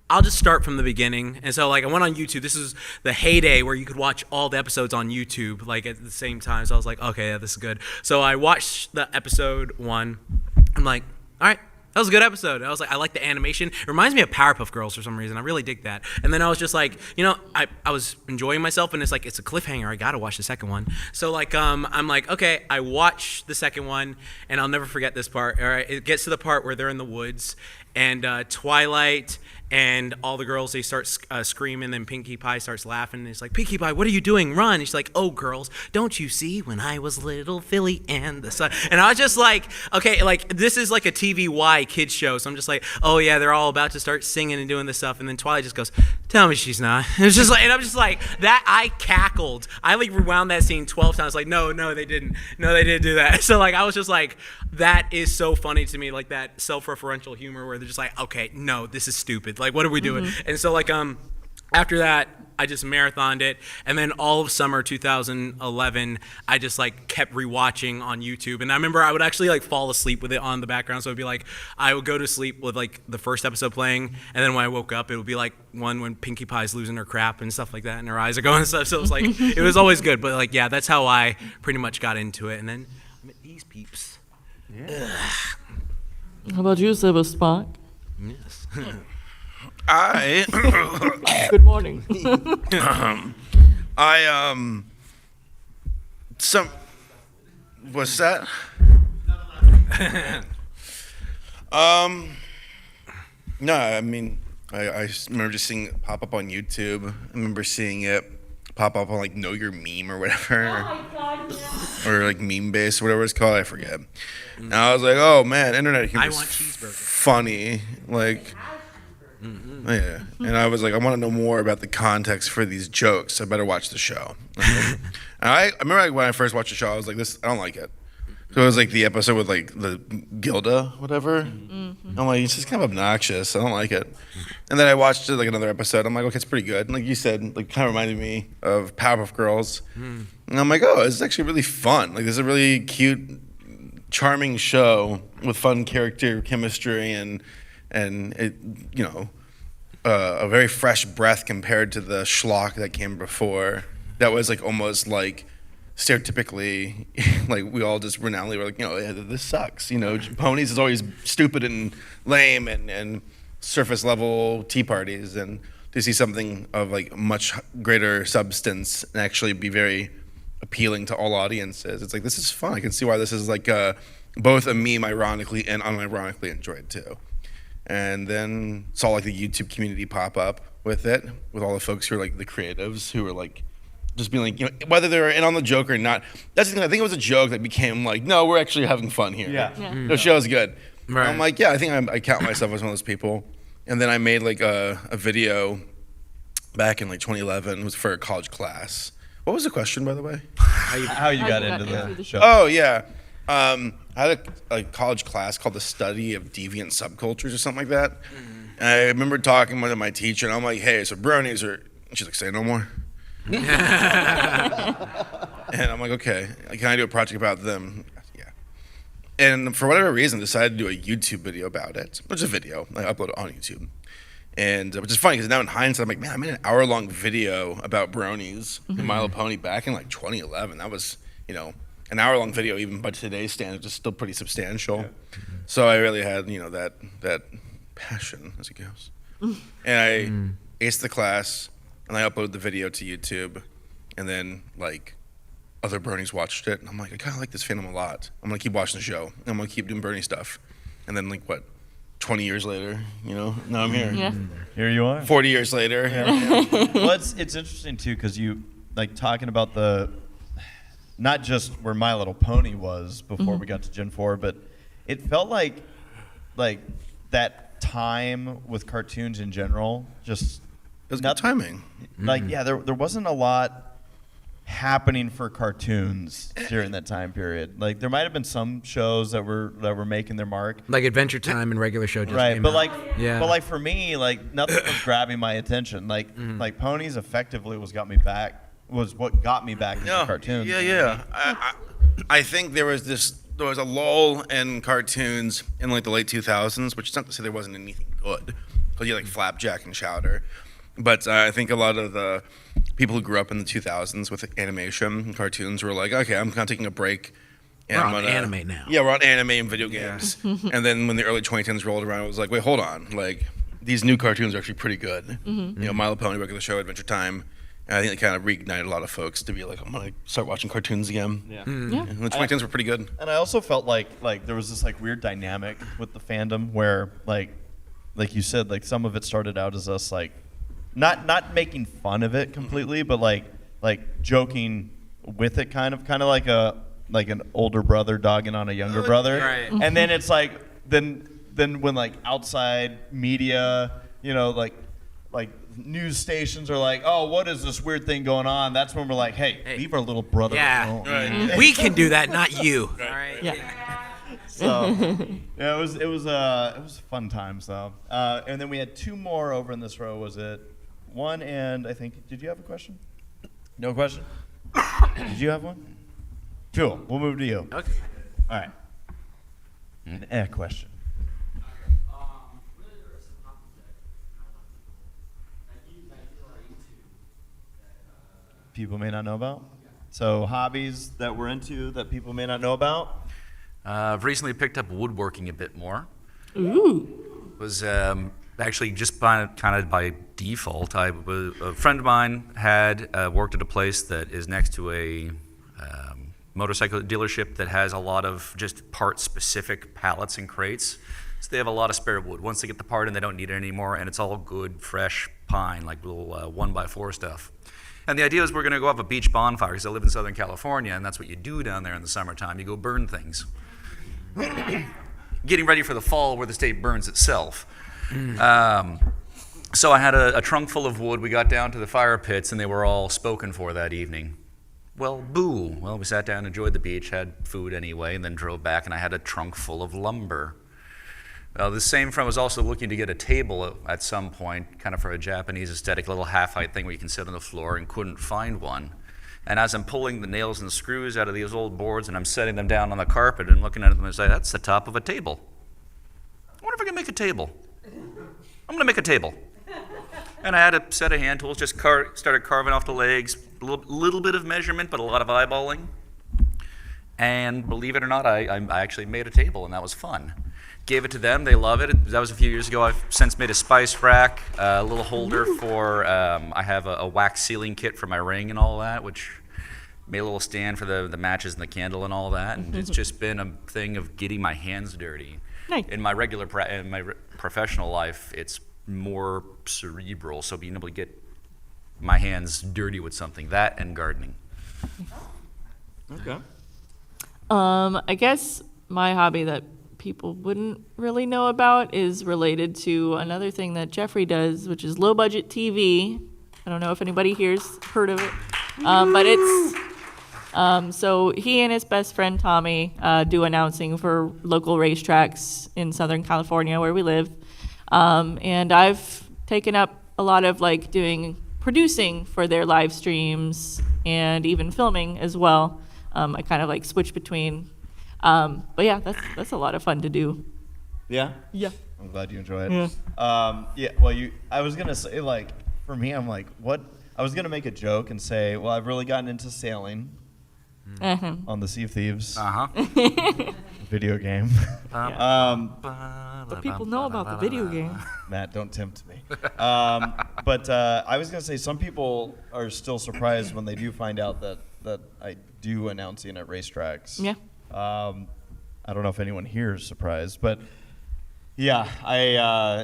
Speaker 4: I'll just start from the beginning. And so like I went on YouTube. This is the heyday where you could watch all the episodes on YouTube like at the same time. So I was like, okay, yeah, this is good. So I watched the episode 1. I'm like, all right, that was a good episode. I was like, I like the animation. It reminds me of Powerpuff Girls for some reason. I really dig that. And then I was just like, I was enjoying myself, and it's like, it's a cliffhanger. I gotta watch the second one. So like, I'm like, okay, I watched the second one, and I'll never forget this part. All right, it gets to the part where they're in the woods, and Twilight and all the girls, they start screaming, and Pinkie Pie starts laughing, and it's like, Pinkie Pie, what are you doing? Run. And she's like, oh, girls, don't you see when I was little Philly and the sun? And I was just like, okay, like, this is like a TVY kids show, so I'm just like, oh, yeah, they're all about to start singing and doing this stuff, and then Twilight just goes, tell me she's not. It was just like, and I'm just like, that, I cackled. I, like, rewound that scene 12 times, like, no, they didn't. No, they didn't do that. So, like, I was just like, that is so funny to me, like, that self-referential humor where they're just like, okay, no, this is stupid. Like, what are we doing? And so like after that, I just marathoned it, and then all of summer 2011, I just like kept rewatching on YouTube. And I remember I would actually like fall asleep with it on the background. So it'd be like I would go to sleep with like the first episode playing, and then when I woke up, it would be like one when Pinkie Pie's losing her crap and stuff like that, and her eyes are going and stuff. So it was like it was always good. But like, yeah, that's how I pretty much got into it. And then I met these peeps. Yeah.
Speaker 2: How about you, Saberspark?
Speaker 4: Yes.
Speaker 2: Good morning.
Speaker 9: What's that? No, I mean, I remember just seeing it pop up on YouTube. I remember seeing it pop up on like Know Your Meme or whatever. Oh my God, yeah. Or like Meme Base or whatever it's called, I forget. And I was like, oh man, internet humor is funny. Like, yeah. And I was like, I want to know more about the context for these jokes. I better watch the show. And I remember like, when I first watched the show, I was like, I don't like it. So it was like the episode with like the Gilda, whatever. Mm-hmm. I'm like, it's just kind of obnoxious. I don't like it. And then I watched like another episode. I'm like, okay, it's pretty good. And like you said, like kind of reminded me of Powerpuff Girls. And I'm like, oh, this is actually really fun. Like this is a really cute, charming show with fun character chemistry and it, a very fresh breath compared to the schlock that came before. That was like almost like stereotypically, like we all just renownedly were like, yeah, this sucks. Ponies is always stupid and lame and surface level tea parties, and to see something of like much greater substance and actually be very appealing to all audiences. It's like, this is fun. I can see why this is like both a meme ironically and unironically enjoyed too. And then saw like the YouTube community pop up with it, with all the folks who are like the creatives who were like just being like, whether they were in on the joke or not. That's the thing. I think it was a joke that became like, no, we're actually having fun here. Yeah. The show's good. Right. I'm like, yeah, I think I count myself as one of those people. And then I made like a video back in like 2011. It was for a college class. What was the question, by the way?
Speaker 1: How you got into the show?
Speaker 9: Oh, yeah. I had a college class called the Study of Deviant Subcultures or something like that. And I remember talking to my teacher, and I'm like, hey, so bronies are... And she's like, say no more. And I'm like, okay, can I do a project about them? Yeah. And for whatever reason, decided to do a YouTube video about it. Which is a video. I upload it on YouTube. And which is funny because now in hindsight, I'm like, man, I made an hour-long video about bronies and My Little Pony back in like 2011. That was, an hour-long video, even by today's standards, is still pretty substantial. Yeah. So I really had, that passion, as it goes. And I aced the class, and I uploaded the video to YouTube, and then like other bronies watched it, and I'm like, I kind of like this fandom a lot. I'm gonna keep watching the show. I'm gonna keep doing brony stuff. And then 20 years later, now I'm here.
Speaker 2: Yeah.
Speaker 1: Here you are.
Speaker 9: 40 years later.
Speaker 1: Well, it's interesting too, because you talking about not just where My Little Pony was before we got to Gen 4, but it felt like that time with cartoons in general, just
Speaker 9: it was good timing.
Speaker 1: There wasn't a lot happening for cartoons during that time period. There might have been some shows that were making their mark,
Speaker 11: like Adventure Time and regular show just
Speaker 1: right,
Speaker 11: came
Speaker 1: but
Speaker 11: out.
Speaker 1: For me, nothing was grabbing my attention. Ponies effectively was what got me back into cartoons.
Speaker 9: Yeah. I think there was a lull in cartoons in the late 2000s, which is not to say there wasn't anything good, because you had Flapjack and Chowder. But I think a lot of the people who grew up in the 2000s with animation and cartoons were like, okay, I'm kind of taking a break. And
Speaker 11: we're on anime now.
Speaker 9: Yeah, we're on anime and video games. And then when the early 2010s rolled around, it was like, wait, hold on. These new cartoons are actually pretty good. My Little Pony, regular show, Adventure Time. And I think it kind of reignited a lot of folks to be like, I'm going to start watching cartoons again.
Speaker 1: Yeah.
Speaker 9: And the 2010s were pretty good.
Speaker 1: And I also felt like there was this weird dynamic with the fandom where like you said, some of it started out as us not making fun of it completely, but like joking with it, kind of like an older brother dogging on a younger brother.
Speaker 11: Right.
Speaker 1: And then it's then when outside media, like news stations are like, oh, what is this weird thing going on? That's when we're like, hey, leave our little brother alone.
Speaker 9: Right.
Speaker 11: We can do that, not you. All right.
Speaker 2: Yeah.
Speaker 1: So yeah, it was fun times though. And then we had two more over in this row. Was it one? And I think, did you have a question? No question. Did you have one? Cool. We'll move to you.
Speaker 11: Okay.
Speaker 1: All right. An question. People may not know about. So hobbies that we're into that people may not know about.
Speaker 3: I've recently picked up woodworking a bit more.
Speaker 2: Ooh.
Speaker 3: Was actually just kind of by default. A friend of mine had worked at a place that is next to a motorcycle dealership that has a lot of just part-specific pallets and crates. So they have a lot of spare wood. Once they get the part in, they don't need it anymore, and it's all good, fresh pine, like little 1x4 stuff. And the idea is we're going to go have a beach bonfire, because I live in Southern California, and that's what you do down there in the summertime. You go burn things. Getting ready for the fall where the state burns itself. So I had a trunk full of wood. We got down to the fire pits, and they were all spoken for that evening. Well, boo. Well, we sat down, enjoyed the beach, had food anyway, and then drove back, and I had a trunk full of lumber. The same friend was also looking to get a table at some point, kind of for a Japanese aesthetic, little half-height thing where you can sit on the floor, and couldn't find one. And as I'm pulling the nails and screws out of these old boards and I'm setting them down on the carpet and looking at them and say, that's the top of a table. I wonder if I can make a table. I'm going to make a table. And I had a set of hand tools, just started carving off the legs, a little bit of measurement, but a lot of eyeballing. And believe it or not, I actually made a table, and that was fun. Gave it to them, they love it. That was a few years ago. I've since made a spice rack, a little holder for, I have a wax sealing kit for my ring and all that, which made a little stand for the matches and the candle and all that. And it's just been a thing of getting my hands dirty.
Speaker 2: Nice.
Speaker 3: In my professional life, it's more cerebral, so being able to get my hands dirty with something, that and gardening.
Speaker 1: Okay.
Speaker 2: I guess my hobby that people wouldn't really know about is related to another thing that Jeffrey does, which is low budget TV. I don't know if anybody here's heard of it, but it's so he and his best friend Tommy do announcing for local racetracks in Southern California where we live, and I've taken up a lot of like producing for their live streams and even filming as well. I kind of like switch between, but yeah, that's a lot of fun to do.
Speaker 1: Yeah?
Speaker 2: Yeah.
Speaker 1: I'm glad you enjoy it.
Speaker 2: Yeah.
Speaker 1: Well, I was going to say, like, for me, I'm like, what? I was going to make a joke and say, well, I've really gotten into sailing on the Sea of Thieves video game.
Speaker 2: But people know about the video game.
Speaker 1: Matt, don't tempt me. But I was going to say, some people are still surprised when they do find out that I do announcing at racetracks.
Speaker 2: Yeah.
Speaker 1: I don't know if anyone here is surprised, but yeah,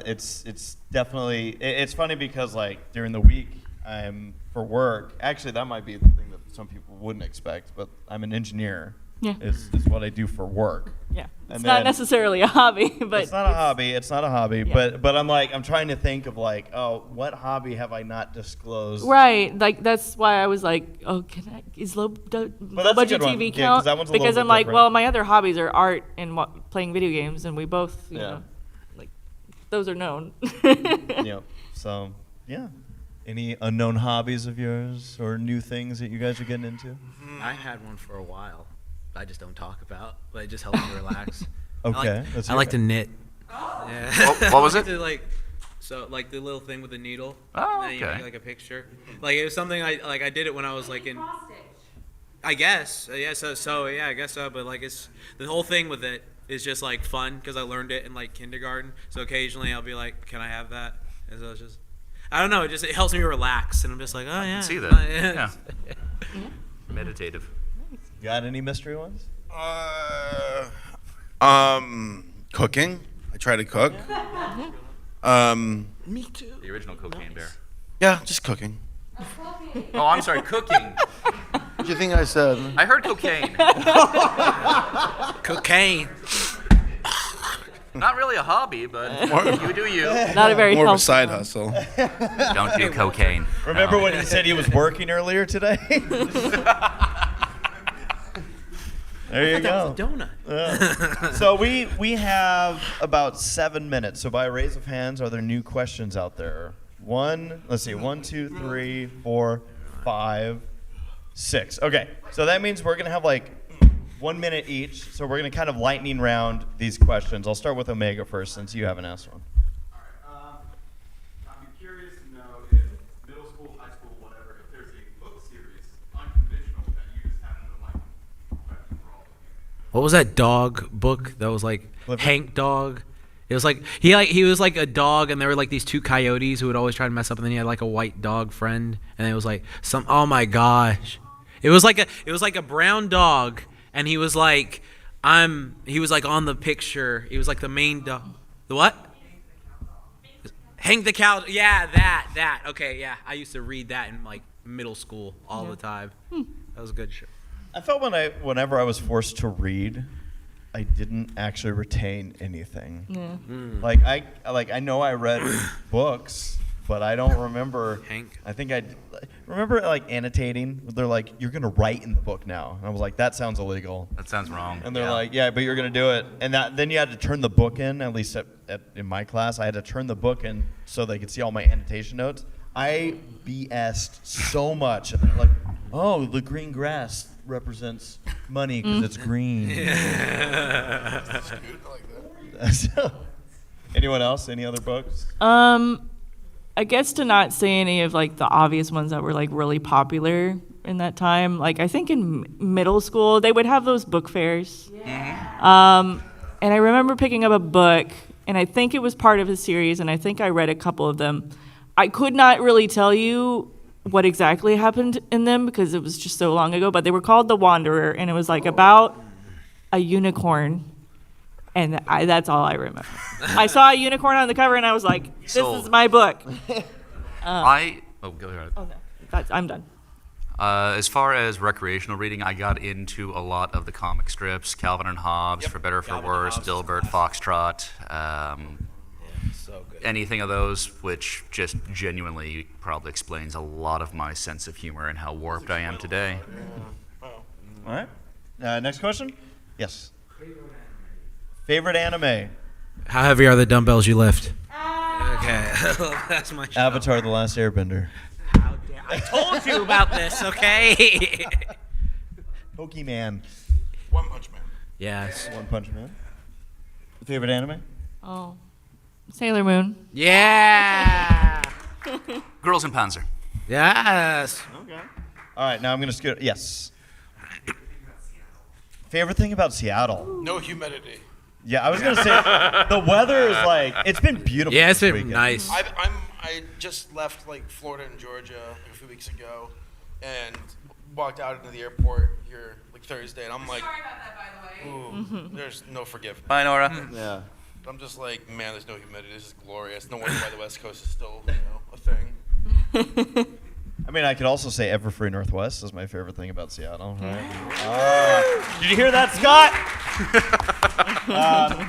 Speaker 1: it's definitely, it's funny because like during the week I'm for work. Actually, that might be the thing that some people wouldn't expect, but I'm an engineer.
Speaker 2: Yeah.
Speaker 1: Is what I do for work.
Speaker 2: Yeah.
Speaker 1: And
Speaker 2: It's not necessarily a hobby, but
Speaker 1: it's not a hobby. It's not a hobby,
Speaker 2: Yeah.
Speaker 1: but I'm trying to think of like, oh, what hobby have I not disclosed?
Speaker 2: right, like that's why I was like, oh, is low
Speaker 1: that's a
Speaker 2: budget
Speaker 1: good one.
Speaker 2: TV
Speaker 1: Yeah, 'cause
Speaker 2: count?
Speaker 1: that one's a little
Speaker 2: Because
Speaker 1: bit
Speaker 2: I'm like,
Speaker 1: different.
Speaker 2: well, my other hobbies are art and playing video games, and we both, you
Speaker 1: Yeah.
Speaker 2: know, like those are known.
Speaker 1: Yep. So yeah. Any unknown hobbies of yours or new things that you guys are getting into?
Speaker 4: I had one for a while. I just don't talk about, but it just helps me relax.
Speaker 1: Okay.
Speaker 11: I like to knit.
Speaker 4: Yeah.
Speaker 3: What was it?
Speaker 4: Like the little thing with the needle.
Speaker 3: Oh,
Speaker 4: and then you
Speaker 3: okay.
Speaker 4: make like a picture. Like it was something I did it when I was like in. I guess. Yeah. So yeah, I guess so. But like it's the whole thing with it is just like fun because I learned it in like kindergarten. So occasionally I'll be like, can I have that? And so it's just. I don't know. It helps me relax, and I'm just like, oh yeah.
Speaker 3: I can see that.
Speaker 4: Yeah.
Speaker 3: Meditative.
Speaker 1: Got any mystery ones?
Speaker 9: Cooking. I try to cook.
Speaker 11: Me too.
Speaker 3: The original Cocaine Bear.
Speaker 9: Yeah, just cooking.
Speaker 3: Oh, I'm sorry, cooking.
Speaker 9: What do you think I said?
Speaker 3: I heard cocaine.
Speaker 11: Cocaine.
Speaker 3: Not really a hobby, but you do you.
Speaker 2: Not a very
Speaker 9: More of a
Speaker 2: healthy
Speaker 9: side
Speaker 2: one.
Speaker 9: hustle.
Speaker 3: Don't do cocaine.
Speaker 1: Remember
Speaker 3: No.
Speaker 1: when he said he was working earlier today? There you go.
Speaker 4: Donut.
Speaker 1: So we have about 7 minutes. So by a raise of hands, are there new questions out there? Let's see, 1, 2, 3, 4, 5, 6. Okay, so that means we're gonna have like 1 minute each. So we're gonna kind of lightning round these questions. I'll start with Omega first, since you haven't asked one.
Speaker 6: All right. I'd be curious to know if middle school, high school, whatever, if there's a book series, unconventional, that you just happen to like for all of you.
Speaker 11: What was that dog book that was like
Speaker 1: Clifford?
Speaker 11: Hank Dog? It was like he was like a dog, and there were like these two coyotes who would always try to mess up, and then he had like a white dog friend, and it was like oh my gosh, it was like a brown dog, and he was like on the picture, he was like the main dog. The what? Hank the Cow. Yeah, that. Okay, yeah. I used to read that in like middle school all the time. That was a good show.
Speaker 1: I felt whenever I was forced to read, I didn't actually retain anything.
Speaker 2: Yeah.
Speaker 1: Like I know I read books, but I don't remember.
Speaker 11: Hank.
Speaker 1: I think I remember like annotating. They're like, you're gonna write in the book now, and I was like, that sounds illegal.
Speaker 3: That sounds wrong.
Speaker 1: And they're like, yeah, but you're gonna do it. And then you had to turn the book in. At least in my class, I had to turn the book in so they could see all my annotation notes. I BS'd so much, and they're like, oh, the green grass represents money because it's green. Anyone else? Any other books?
Speaker 2: I guess to not say any of like the obvious ones that were like really popular in that time. Like I think in middle school they would have those book fairs. And I remember picking up a book, and I think it was part of a series, and I think I read a couple of them. I could not really tell you what exactly happened in them because it was just so long ago, but they were called The Wanderer, and it was like about a unicorn, and that's all I remember. I saw a unicorn on the cover, and I was like, this is my book.
Speaker 3: go ahead.
Speaker 2: Oh, no. I'm done.
Speaker 3: As far as recreational reading, I got into a lot of the comic strips, Calvin and Hobbes, For Better or For
Speaker 4: Calvin and
Speaker 3: Worse,
Speaker 4: Hobbes.
Speaker 3: Dilbert, Foxtrot.
Speaker 4: So good.
Speaker 3: anything of those, which just genuinely probably explains a lot of my sense of humor and how warped I am today.
Speaker 1: All right. Next question. Yes. Favorite anime?
Speaker 11: How heavy are the dumbbells you lift? Okay, that's my show.
Speaker 1: Avatar: The Last Airbender.
Speaker 11: How dare I told you about this, okay?
Speaker 1: Pokemon.
Speaker 9: One Punch Man.
Speaker 11: Yes.
Speaker 1: One Punch Man. Favorite anime?
Speaker 2: Oh, Sailor Moon.
Speaker 11: Yeah.
Speaker 3: Girls in Panzer.
Speaker 11: Yes.
Speaker 1: Okay. All right, now I'm going to scoot. Yes. Favorite thing about Seattle?
Speaker 9: No humidity.
Speaker 1: Yeah, I was going to say, the weather is like, it's been beautiful.
Speaker 11: Yeah, it's
Speaker 1: this
Speaker 11: been
Speaker 1: weekend.
Speaker 11: nice.
Speaker 9: I just left like Florida and Georgia like, a few weeks ago, and walked out into the airport here like Thursday, and I'm like,
Speaker 7: Sorry about that, by the way.
Speaker 9: ooh, there's no forgiveness.
Speaker 3: Bye, Nora.
Speaker 1: Yeah.
Speaker 9: I'm just like, man, there's no humidity. This is glorious. No wonder why the West Coast is still, a thing.
Speaker 1: I mean, I could also say Everfree Northwest is my favorite thing about Seattle, right? Did you hear that, Scott?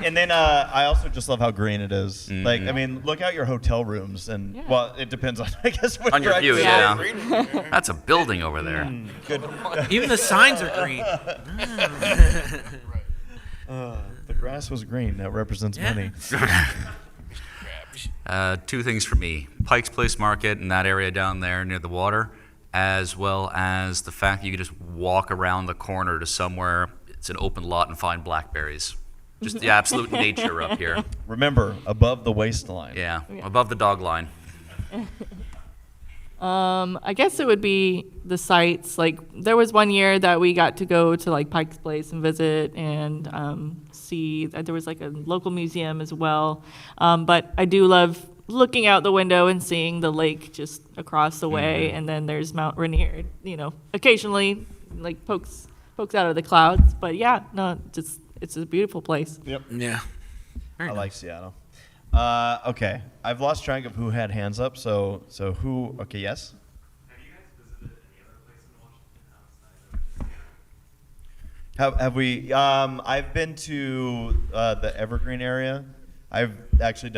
Speaker 1: And then I also just love how green it is. Like, I mean, look out your hotel rooms, and well, it depends on, I guess, what
Speaker 3: On your view,
Speaker 1: direction.
Speaker 3: yeah. That's a building over there.
Speaker 1: Good.
Speaker 11: Even the signs are green.
Speaker 1: The grass was green. That represents money.
Speaker 3: Two things for me. Pike's Place Market in that area down there near the water, as well as the fact that you can just walk around the corner to somewhere, it's an open lot, and find blackberries. Just the absolute nature up here.
Speaker 1: Remember, above the waistline.
Speaker 3: Yeah, above the dog line.
Speaker 2: I guess it would be the sites. Like, there was one year that we got to go to like Pike's Place and visit and see that there was like a local museum as well. But I do love looking out the window and seeing the lake just across the way, and then there's Mount Rainier. Occasionally like pokes out of the clouds. But yeah, no, just it's a beautiful place.
Speaker 1: Yep.
Speaker 11: Yeah.
Speaker 1: I like Seattle. Okay, I've lost track of who had hands up. So who? Okay, yes.
Speaker 6: Have you guys visited any other place in Washington outside of
Speaker 1: Have we? I've been to the Evergreen area. I've actually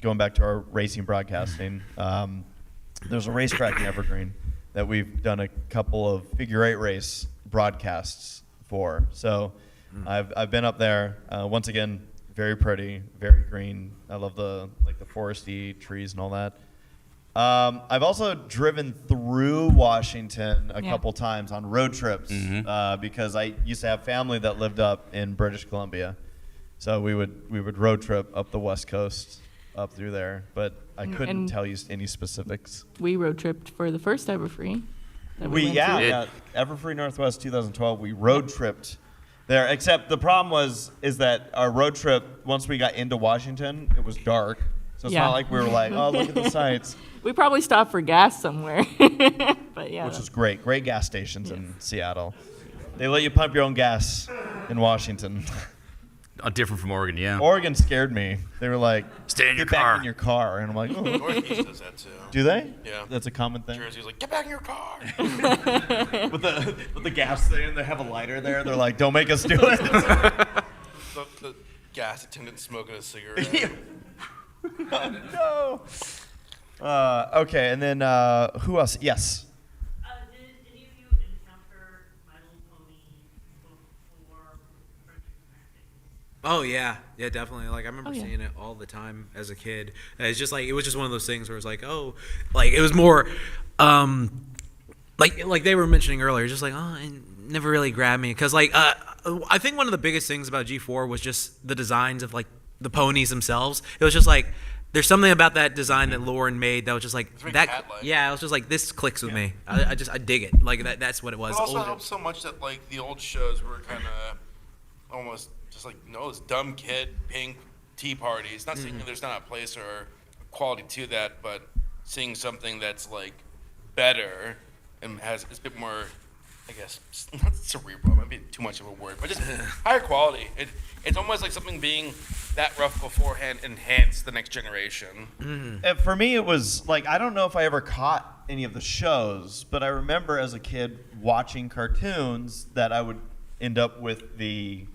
Speaker 1: going back to our racing broadcasting. There's a racetrack in Evergreen that we've done a couple of figure eight race broadcasts for. So I've been up there. Once again, very pretty, very green. I love the foresty trees and all that. I've also driven through Washington a couple times on road trips because I used to have family that lived up in British Columbia, so we would road trip up the West Coast up through there. But I couldn't tell you any specifics.
Speaker 2: We road tripped for the first Everfree. that
Speaker 1: We
Speaker 2: went to.
Speaker 1: Everfree Northwest 2012. We road tripped there, except the problem is that our road trip, once we got into Washington, it was dark. So it's not like we were like, oh, look at the sights.
Speaker 2: We probably stopped for gas somewhere. But yeah.
Speaker 1: Which is great. Great gas stations in Seattle. They let you pump your own gas in Washington.
Speaker 3: Different from Oregon, yeah.
Speaker 1: Oregon scared me. They were like,
Speaker 3: Stay in your
Speaker 1: get back
Speaker 3: car.
Speaker 1: in your car. And I'm like, oh.
Speaker 9: Northeast does that too.
Speaker 1: Do they?
Speaker 9: Yeah.
Speaker 1: That's a common thing.
Speaker 9: Jersey's like, get back in your car.
Speaker 1: with the gas thing, they have a lighter there. They're like, don't make us do it.
Speaker 9: the gas attendant smoking a cigarette.
Speaker 1: No. Okay, and then who else? Yes.
Speaker 12: Did any of you encounter My Little Pony before Friendship Connecting?
Speaker 11: Oh yeah, definitely. Like I remember
Speaker 2: Oh, yeah.
Speaker 11: seeing it all the time as a kid. It's just like it was just one of those things where it's like, oh, like it was more, like they were mentioning earlier, just like it never really grabbed me because like I think one of the biggest things about G4 was just the designs of like the ponies themselves. It was just like there's something about that design that Lauren made that was just like
Speaker 9: very
Speaker 11: that.
Speaker 9: cat-like.
Speaker 11: Yeah, I was just like this clicks with me. I dig it. Like that's what it was.
Speaker 9: It also
Speaker 11: Older-
Speaker 9: helps so much that like the old shows were kind of almost just like this dumb kid pink tea parties. Not saying that there's not a place or quality to that, but seeing something that's like better and has a bit more, I guess, not cerebral, might be too much of a word, but just higher quality. It's almost like something being that rough beforehand enhanced the next generation.
Speaker 1: And for me, it was like, I don't know if I ever caught any of the shows, but I remember as a kid watching cartoons that I would end up with the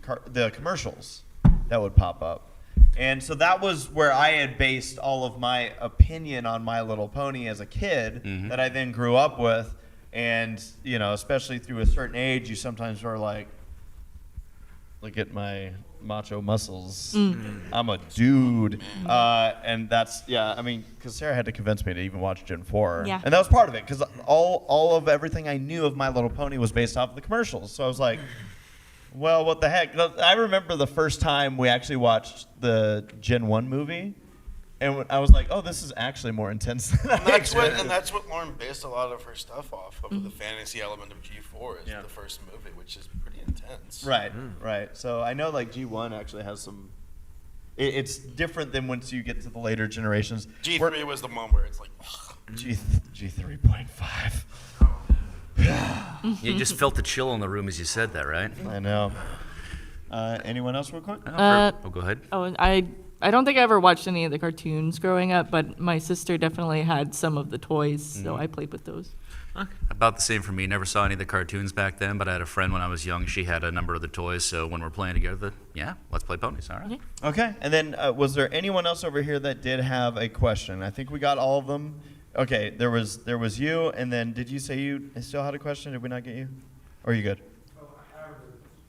Speaker 1: commercials that would pop up. And so that was where I had based all of my opinion on My Little Pony as a kid that I then grew up with. And, you know, especially through a certain age, you sometimes are like, look at my macho muscles. I'm a dude. And that's, I mean, because Sarah had to convince me to even watch Gen 4.
Speaker 2: Yeah.
Speaker 1: And that was part of it, because all of everything I knew of My Little Pony was based off of the commercials. So I was like, well, what the heck? I remember the first time we actually watched the Gen 1 movie, and I was like, oh, this is actually more intense than I expected.
Speaker 9: And that's what Lauren based a lot of her stuff off of. The fantasy element of G4 is the first movie, which is pretty intense.
Speaker 1: Right, right. So I know like G1 actually has some. It's different than once you get to the later generations.
Speaker 9: G3 was the one where it's like.
Speaker 1: G3.5.
Speaker 3: You just felt the chill in the room as you said that, right?
Speaker 1: I know. Anyone else real quick?
Speaker 3: Go ahead.
Speaker 2: Oh, I don't think I ever watched any of the cartoons growing up, but my sister definitely had some of the toys, so I played with those.
Speaker 3: About the same for me. Never saw any of the cartoons back then, but I had a friend when I was young. She had a number of the toys, so when we're playing together, let's play ponies. All right.
Speaker 1: Okay. And then was there anyone else over here that did have a question? I think we got all of them. Okay, there was you, and then did you say you still had a question? Did we not get you? Or are you good?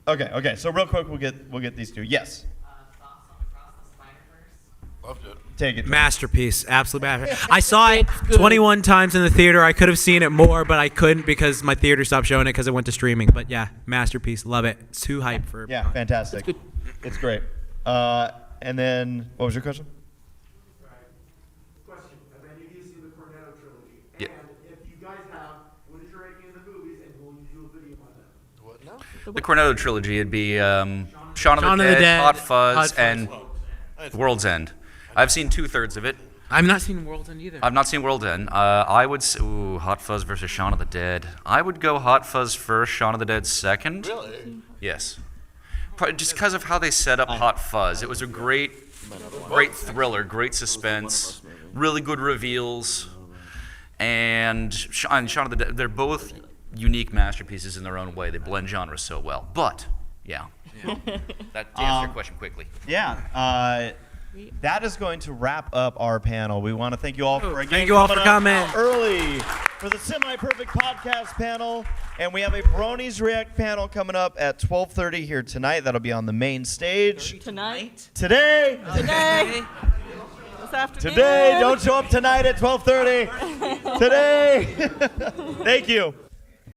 Speaker 1: Okay. So real quick, we'll get these two. Yes.
Speaker 7: Thoughts on Across the Spider-Verse?
Speaker 9: Loved it.
Speaker 1: Take it.
Speaker 11: Masterpiece, absolute masterpiece. I saw it 21 times in the theater. I could have seen it more, but I couldn't because my theater stopped showing it because it went to streaming. But yeah, masterpiece, love it. It's too hype for.
Speaker 1: Yeah, fantastic. It's great. And then what was your question?
Speaker 6: Question, have any of you seen the Cornetto trilogy?
Speaker 3: Yeah.
Speaker 6: And if you guys have, what is your ranking of the movies, and will you do a video on them?
Speaker 9: What now?
Speaker 3: The Cornetto trilogy, it'd be Shaun of the
Speaker 11: the
Speaker 3: Dead,
Speaker 11: Dead,
Speaker 3: Hot Fuzz,
Speaker 11: Hot Fuzz.
Speaker 3: and World's End. I've seen 2/3 of it.
Speaker 11: I've not seen World's End either.
Speaker 3: I've not seen World's End. I would say, Hot Fuzz versus Shaun of the Dead. I would go Hot Fuzz first, Shaun of the Dead second.
Speaker 9: Really?
Speaker 3: Yes. Just because of how they set up Hot Fuzz. It was a great thriller, great suspense, really good reveals. And Shaun of the Dead, they're both unique masterpieces in their own way. They blend genres so well. But, that to answer your question quickly.
Speaker 1: Yeah. That is going to wrap up our panel. We want to thank you all for again
Speaker 11: Thank you all for coming
Speaker 1: early for the Semi-Perfect Podcast panel. And we have a Bronies React panel coming up at 12:30 here tonight. That'll be on the main stage.
Speaker 2: Tonight?
Speaker 1: Today.
Speaker 2: This afternoon?
Speaker 1: Today. Don't show up tonight at 12:30. Today. Thank you.